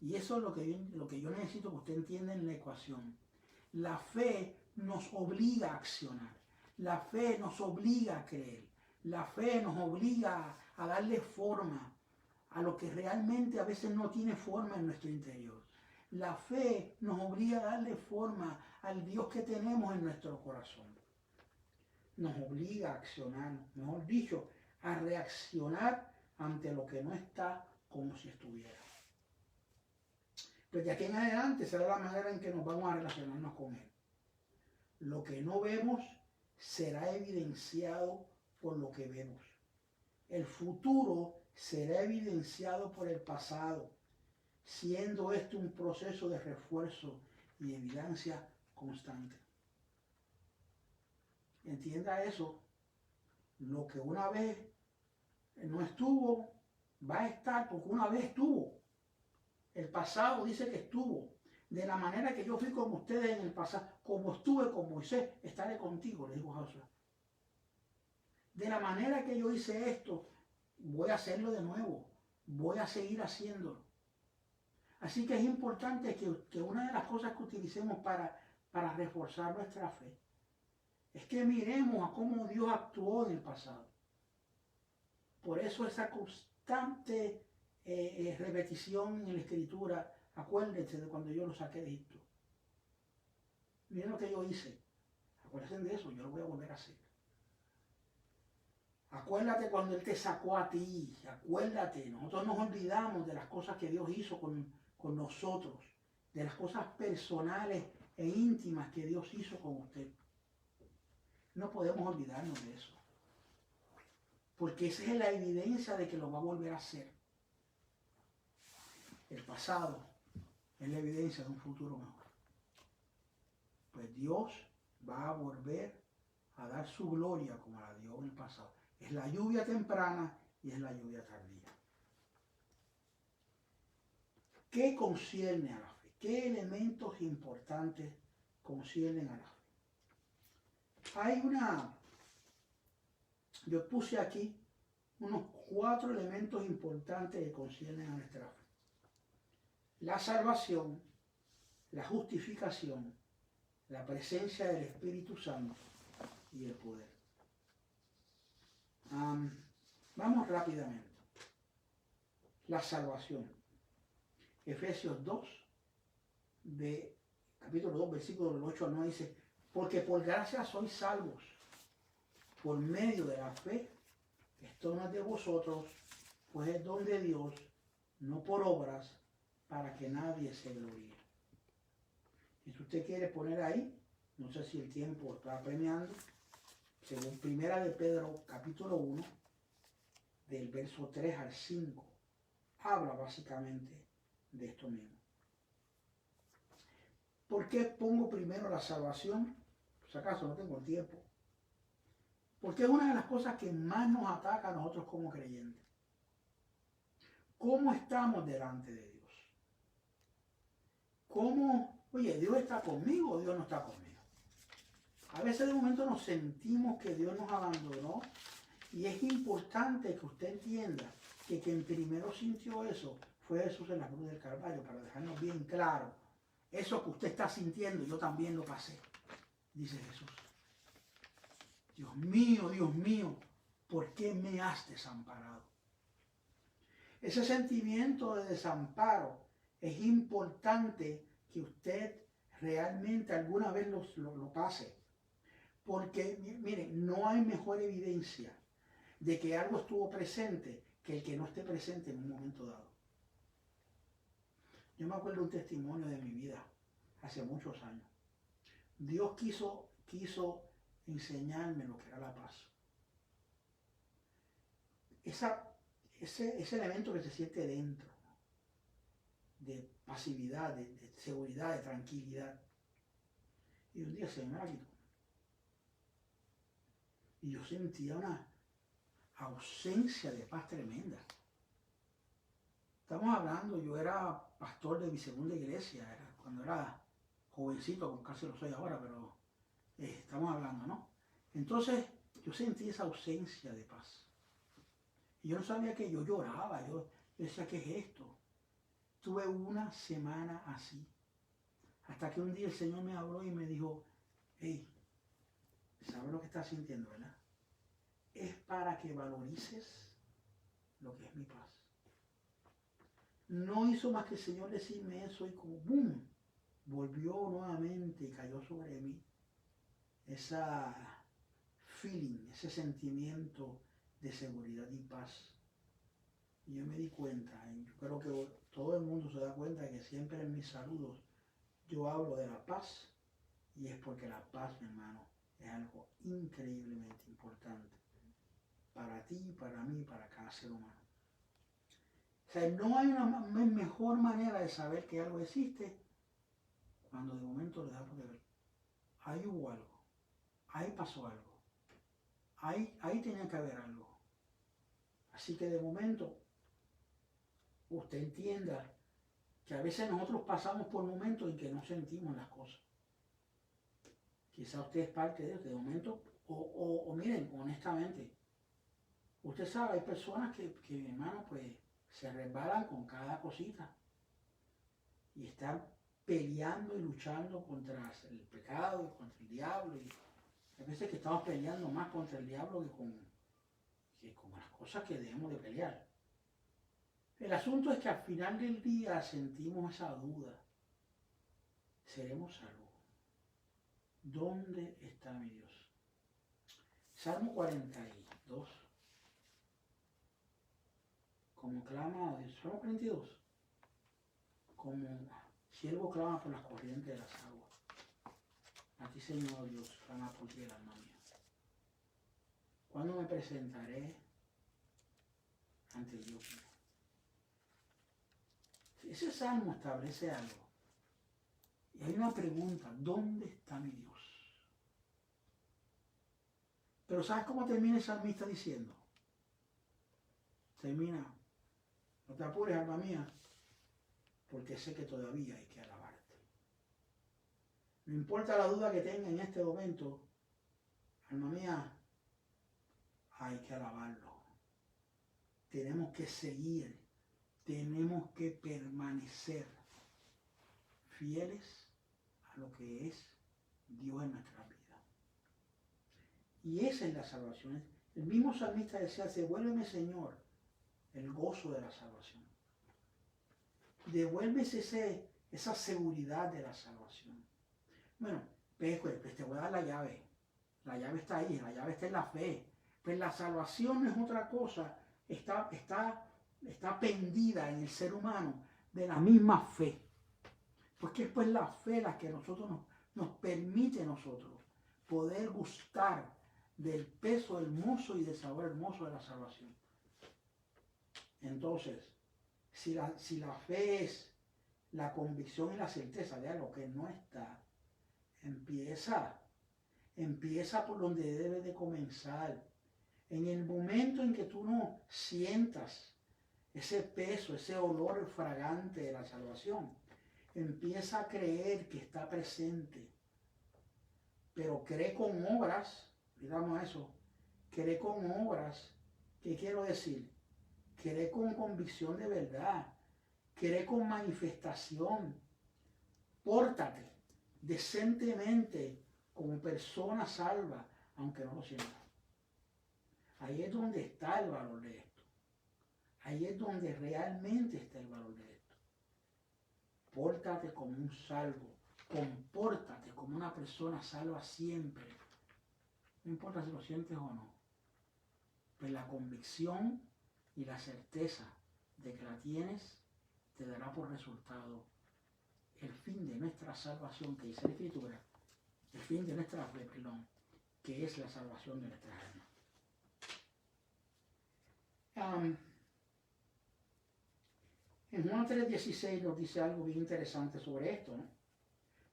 Y eso es lo que yo necesito que usted entienda en la ecuación. La fe nos obliga a accionar. La fe nos obliga a creer. La fe nos obliga a darle forma a lo que realmente a veces no tiene forma en nuestro interior. La fe nos obliga a darle forma al Dios que tenemos en nuestro corazón. Nos obliga a accionar, mejor dicho, a reaccionar ante lo que no está como si estuviera. Pues de aquí en adelante será la manera en que nos vamos a relacionarnos con Él. Lo que no vemos será evidenciado por lo que vemos. El futuro será evidenciado por el pasado, siendo esto un proceso de refuerzo y evidencia constante. Entienda eso. Lo que una vez no estuvo, va a estar porque una vez estuvo. El pasado dice que estuvo. De la manera que yo fui con ustedes en el pasado, como estuve con Moisés, estaré contigo, le dijo Josué. De la manera que yo hice esto, voy a hacerlo de nuevo. Voy a seguir haciéndolo. Así que es importante que una de las cosas que utilicemos para reforzar nuestra fe es que miremos a cómo Dios actuó en el pasado. Por eso esa constante repetición en la Escritura, acuérdense de cuando yo lo saqué de Egipto. Miren lo que yo hice. Acuérdense de eso, yo lo voy a volver a hacer. Acuérdate cuando Él te sacó a ti, acuérdate. Nosotros nos olvidamos de las cosas que Dios hizo con nosotros, de las cosas personales e íntimas que Dios hizo con usted. No podemos olvidarnos de eso, porque esa es la evidencia de que lo va a volver a hacer. El pasado es la evidencia de un futuro mejor. Pues Dios va a volver a dar su gloria como la dio en el pasado. Es la lluvia temprana y es la lluvia tardía. ¿Qué concierne a la fe? ¿Qué elementos importantes conciernen a la fe? Yo puse aquí unos 4 elementos importantes que conciernen a nuestra fe. la salvación, la justificación, la presencia del Espíritu Santo y el poder. Vamos rápidamente. La salvación. Efesios 2, de capítulo 2, versículo del 8 al 9 dice, porque por gracia sois salvos, por medio de la fe. Esto no es de vosotros, pues es don de Dios, no por obras, para que nadie se gloríe. Y si usted quiere poner ahí, no sé si el tiempo está premiando, según Primera de Pedro, capítulo 1, del verso 3 al 5, habla básicamente de esto mismo. ¿Por qué pongo primero la salvación? Pues acaso no tengo el tiempo. Porque es una de las cosas que más nos ataca a nosotros como creyentes. ¿Cómo estamos delante de Dios? ¿Cómo, oye, Dios está conmigo o Dios no está conmigo? A veces de momento nos sentimos que Dios nos abandonó y es importante que usted entienda que quien primero sintió eso fue Jesús en la cruz del Calvario, para dejarnos bien claro. Eso que usted está sintiendo, yo también lo pasé, dice Jesús. Dios mío, ¿por qué me has desamparado? Ese sentimiento de desamparo es importante que usted realmente alguna vez lo pase. Porque, miren, no hay mejor evidencia de que algo estuvo presente que el que no esté presente en un momento dado. Yo me acuerdo de un testimonio de mi vida hace muchos años. Dios quiso enseñarme lo que era la paz. Ese elemento que se siente dentro, de pasividad, de seguridad, de tranquilidad. Y un día se me la quitó. Y yo sentía una ausencia de paz tremenda. Estamos hablando, yo era pastor de mi segunda iglesia, cuando era jovencito, como casi lo soy ahora, pero estamos hablando, ¿no? Entonces yo sentí esa ausencia de paz. Y yo no sabía que yo lloraba, yo decía, ¿qué es esto? Tuve una semana así, hasta que un día el Señor me habló y me dijo, hey, ¿sabes lo que estás sintiendo, verdad? Es para que valorices lo que es mi paz. No hizo más que el Señor decirme eso y como ¡boom! Volvió nuevamente y cayó sobre mí esa feeling, ese sentimiento de seguridad y paz. Y yo me di cuenta, y yo creo que todo el mundo se da cuenta que siempre en mis saludos yo hablo de la paz, y es porque la paz, mi hermano, es algo increíblemente importante para ti, para mí, para cada ser humano. O sea, no hay una mejor manera de saber que algo existe cuando de momento le da por ver. Ahí hubo algo, ahí pasó algo, ahí tenía que haber algo. Así que de momento, usted entienda que a veces nosotros pasamos por momentos en que no sentimos las cosas. Quizá usted es parte de momento, o miren, honestamente, usted sabe, hay personas que mi hermano, pues, se resbalan con cada cosita y están peleando y luchando contra el pecado y contra el diablo. Y hay veces que estamos peleando más contra el diablo que con las cosas que debemos de pelear. El asunto es que al final del día sentimos esa duda. ¿Seremos salvos? ¿Dónde está mi Dios? Salmo 42. Como clama, Salmo 42. Como siervo clama por las corrientes de las aguas. A ti, Señor Dios, clama por ti el alma mía. ¿Cuándo me presentaré ante Dios mío? Ese salmo establece algo. Y hay una pregunta, ¿dónde está mi Dios? Pero ¿sabes cómo termina el salmista diciendo? Termina, no te apures, alma mía, porque sé que todavía hay que alabarte. No importa la duda que tenga en este momento, alma mía, hay que alabarlo. Tenemos que seguir, tenemos que permanecer. fieles a lo que es Dios en nuestra vida. Y esa es la salvación. El mismo salmista decía, devuélveme, Señor, el gozo de la salvación. Devuélvese esa seguridad de la salvación. Bueno, pues te voy a dar la llave. La llave está ahí, la llave está en la fe. Pues la salvación no es otra cosa, está pendida en el ser humano de la misma fe. Porque es pues la fe la que nos permite a nosotros poder gustar del peso hermoso y del sabor hermoso de la salvación. Entonces, si la fe es la convicción y la certeza de algo que no está, empieza por donde debe de comenzar. En el momento en que tú no sientas ese peso, ese olor fragante de la salvación, empieza a creer que está presente. Pero cree con obras, digamos eso, cree con obras, ¿qué quiero decir? Cree con convicción de verdad, cree con manifestación, pórtate decentemente como persona salva, aunque no lo sienta. Ahí es donde está el valor de esto. Ahí es donde realmente está el valor de esto. Pórtate como un salvo. Compórtate como una persona salva siempre. No importa si lo sientes o no. Pues la convicción y la certeza de que la tienes te dará por resultado el fin de nuestra salvación, que dice la Escritura, el fin de nuestra fe, perdón, que es la salvación de nuestras almas. En Juan 3:16 nos dice algo bien interesante sobre esto, ¿no?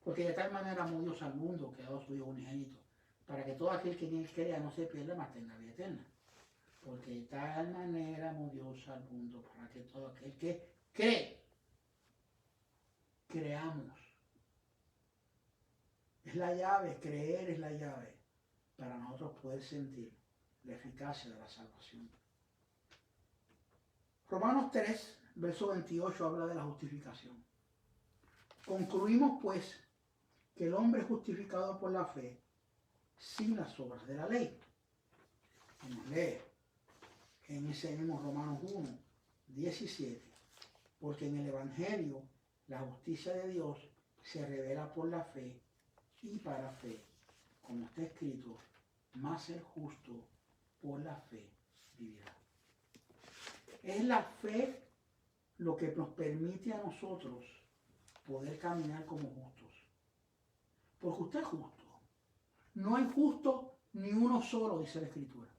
Porque de tal manera amó Dios al mundo que ha dado su Hijo unigénito, para que todo aquel que en él crea no se pierda, mas tenga vida eterna. Porque de tal manera amó Dios al mundo, para que todo aquel que cree, creamos. Es la llave, creer es la llave para nosotros poder sentir la eficacia de la salvación. Romanos 3, verso 28 habla de la justificación. Concluimos pues que el hombre es justificado por la fe sin las obras de la ley. Vamos a leer en ese mismo Romanos 1, 17. Porque en el Evangelio la justicia de Dios se revela por la fe y para fe, como está escrito, mas el justo por la fe vivirá. Es la fe lo que nos permite a nosotros poder caminar como justos. Porque usted es justo. No hay justo ni uno solo, dice la Escritura.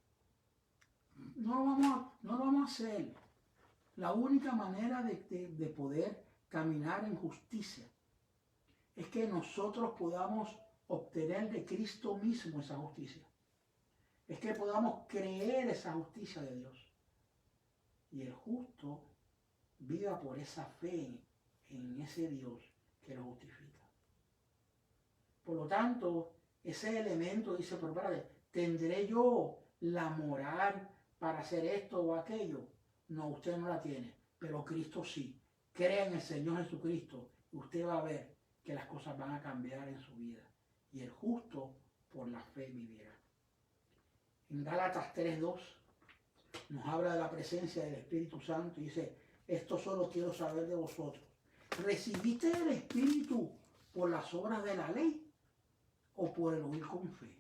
No lo vamos a hacer. La única manera de poder caminar en justicia es que nosotros podamos obtener de Cristo mismo esa justicia. Es que podamos creer esa justicia de Dios. Y el justo viva por esa fe en ese Dios que lo justifica. Por lo tanto, ese elemento dice, pero espérate, ¿tendré yo la moral para hacer esto o aquello? No, usted no la tiene, pero Cristo sí. Crea en el Señor Jesucristo y usted va a ver que las cosas van a cambiar en su vida. Y el justo por la fe vivirá. En Gálatas 3:2 nos habla de la presencia del Espíritu Santo y dice, esto solo quiero saber de vosotros. ¿Recibiste el Espíritu por las obras de la ley o por el oír con fe?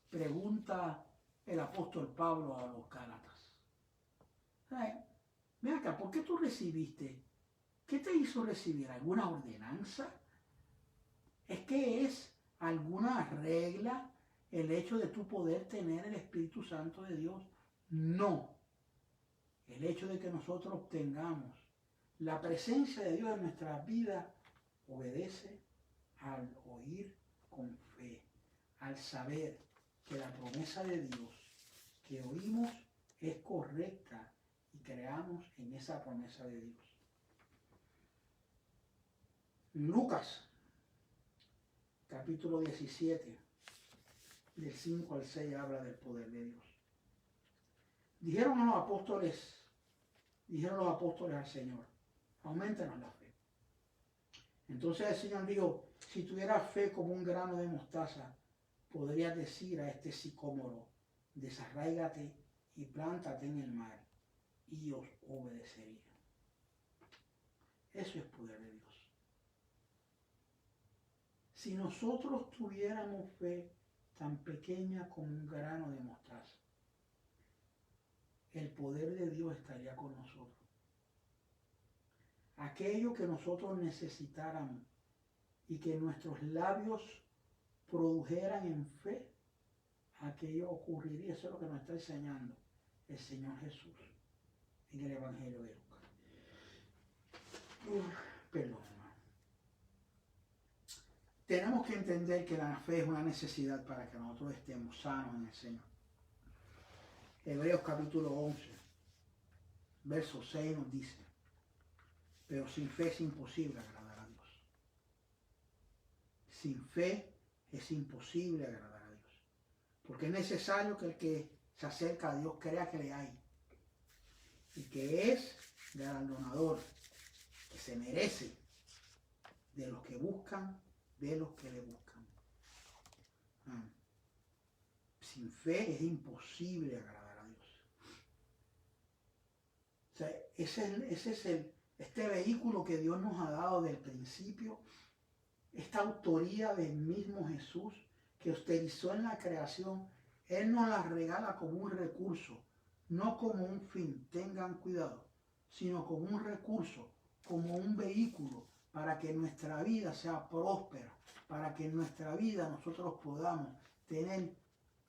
Pregunta el apóstol Pablo a los Gálatas. Ven acá, ¿por qué tú recibiste? ¿Qué te hizo recibir? ¿Alguna ordenanza? ¿Es que es alguna regla el hecho de tú poder tener el Espíritu Santo de Dios? No. El hecho de que nosotros obtengamos la presencia de Dios en nuestra vida obedece al oír con fe, al saber que la promesa de Dios que oímos es correcta y creamos en esa promesa de Dios. Lucas, capítulo 17, del 5 al 6, habla del poder de Dios. Dijeron los apóstoles al Señor, auméntanos la fe. Entonces el Señor dijo, si tuvieras fe como un grano de mostaza, podrías decir a este sicómoro, desarráigate y plántate en el mar, y os obedecería. Eso es poder de Dios. Si nosotros tuviéramos fe tan pequeña como un grano de mostaza, el poder de Dios estaría con nosotros. Aquello que nosotros necesitáramos y que nuestros labios produjeran en fe, aquello ocurriría. Eso es lo que nos está enseñando el Señor Jesús en el Evangelio de Lucas. Perdón, hermano. Tenemos que entender que la fe es una necesidad para que nosotros estemos sanos en el Señor. Hebreos capítulo 11, verso 6 nos dice, pero sin fe es imposible agradar a Dios. Sin fe es imposible agradar a Dios. Porque es necesario que el que se acerca a Dios crea que le hay. Y que es galardonador, que se merece de los que buscan, de los que le buscan. Sin fe es imposible agradar a Dios. O sea, ese es este vehículo que Dios nos ha dado del principio, esta autoría del mismo Jesús que utilizó en la creación. Él nos la regala como un recurso, no como un fin, tengan cuidado, sino como un recurso, como un vehículo para que nuestra vida sea próspera, para que en nuestra vida nosotros podamos tener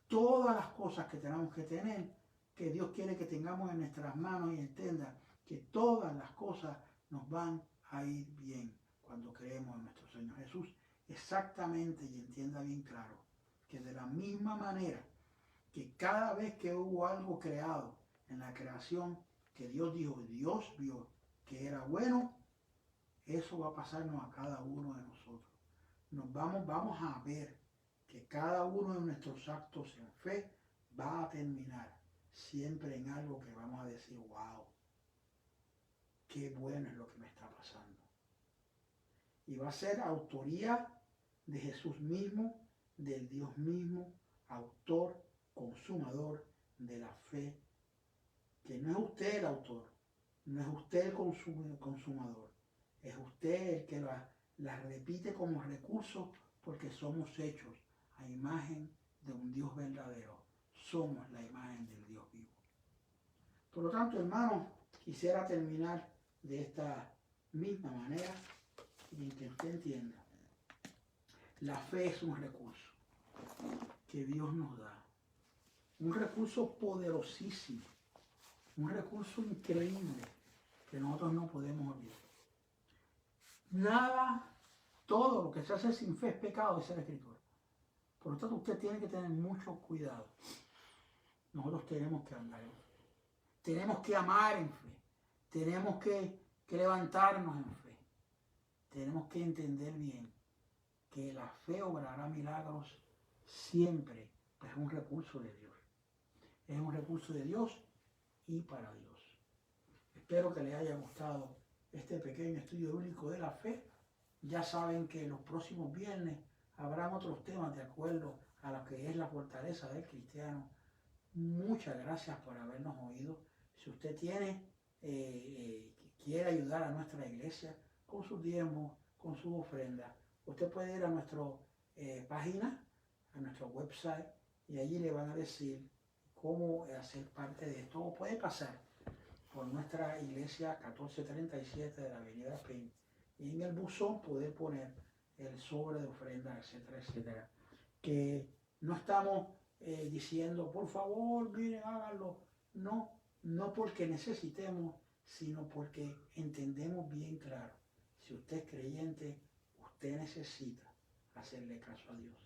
todas las cosas que tenemos que tener, que Dios quiere que tengamos en nuestras manos, y entienda que todas las cosas nos van a ir bien cuando creemos en nuestro Señor Jesús. Exactamente, y entienda bien claro, que de la misma manera que cada vez que hubo algo creado en la creación, que Dios dijo, Dios vio que era bueno, eso va a pasarnos a cada uno de nosotros. Vamos a ver que cada uno de nuestros actos en fe va a terminar siempre en algo que vamos a decir, wow, qué bueno es lo que me está pasando. Y va a ser autoría de Jesús mismo, del Dios mismo, autor, consumador de la fe, que no es usted el autor, no es usted el consumador, es usted el que la repite como recurso, porque somos hechos a imagen de un Dios verdadero, somos la imagen del Dios vivo. Por lo tanto, hermanos, quisiera terminar de esta misma manera y que usted entienda, la fe es un recurso que Dios nos da, un recurso poderosísimo, un recurso increíble que nosotros no podemos olvidar. Nada, todo lo que se hace sin fe es pecado, dice la Escritura. Por lo tanto, usted tiene que tener mucho cuidado. Nosotros tenemos que andar en fe. Tenemos que amar en fe. Tenemos que levantarnos en fe. Tenemos que entender bien que la fe obrará milagros siempre, pues es un recurso de Dios. Es un recurso de Dios y para Dios. Espero que les haya gustado este pequeño estudio único de la fe. Ya saben que los próximos viernes habrán otros temas de acuerdo a lo que es la fortaleza del cristiano. Muchas gracias por habernos oído. Si usted quiere ayudar a nuestra iglesia con sus diezmos, con su ofrenda, usted puede ir a nuestra página, a nuestro website, y allí le van a decir cómo hacer parte de esto. O puede pasar por nuestra iglesia 1437 de la Avenida Peña, y en el buzón poder poner el sobre de ofrenda, etcétera, etcétera. Que no estamos diciendo, por favor, miren, háganlo. No, no porque necesitemos, sino porque entendemos bien claro. Si usted es creyente, usted necesita hacerle caso a Dios.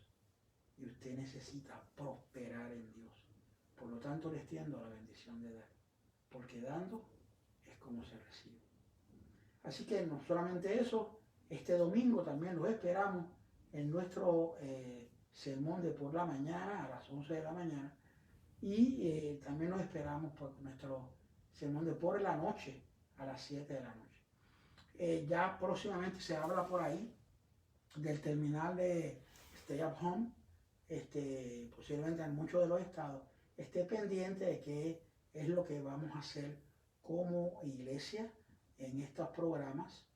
Y usted necesita prosperar en Dios. Por lo tanto, le extiendo la bendición de dar. Porque dando es como se recibe. Así que no solamente eso, este domingo también lo esperamos en nuestro sermón de por la mañana a las 11 de la mañana, y también lo esperamos por nuestro sermón de por la noche a las 7 de la noche. Ya próximamente se habla por ahí del terminal de Stay at Home, posiblemente en muchos de los estados. Esté pendiente de qué es lo que vamos a hacer como iglesia en estos programas.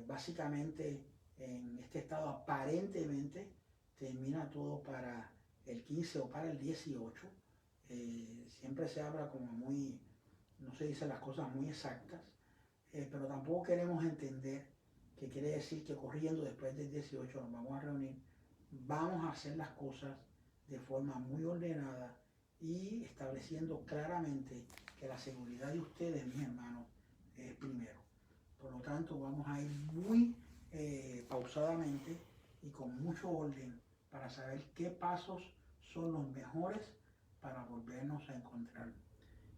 Básicamente en este estado aparentemente termina todo para el 15 o para el 18. Siempre se habla como muy, no se dicen las cosas muy exactas, pero tampoco queremos entender que quiere decir que corriendo después del 18 nos vamos a reunir. Vamos a hacer las cosas de forma muy ordenada y estableciendo claramente que la seguridad de ustedes, mis hermanos, es primero. Por lo tanto, vamos a ir muy pausadamente y con mucho orden para saber qué pasos son los mejores para volvernos a encontrar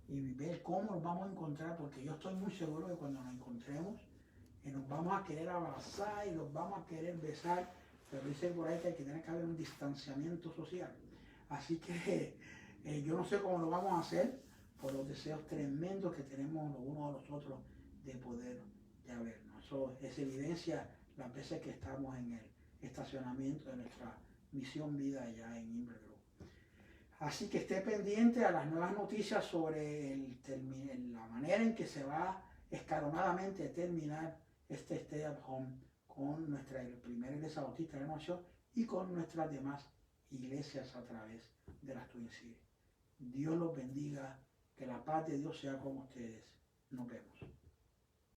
y ver cómo nos vamos a encontrar, porque yo estoy muy seguro de que cuando nos encontremos nos vamos a querer abrazar y nos vamos a querer besar, pero dice por ahí que hay que tener que haber un distanciamiento social. Así que yo no sé cómo lo vamos a hacer por los deseos tremendos que tenemos los unos a los otros de poder ya vernos. Eso es evidencia las veces que estamos en el estacionamiento de nuestra misión vida allá en Invergrove. Así que esté pendiente a las nuevas noticias sobre la manera en que se va escalonadamente a terminar este Stay at Home con nuestra primera iglesia bautista de la nación y con nuestras demás iglesias a través de las Twin Cities. Dios los bendiga, que la paz de Dios sea con ustedes. Nos vemos.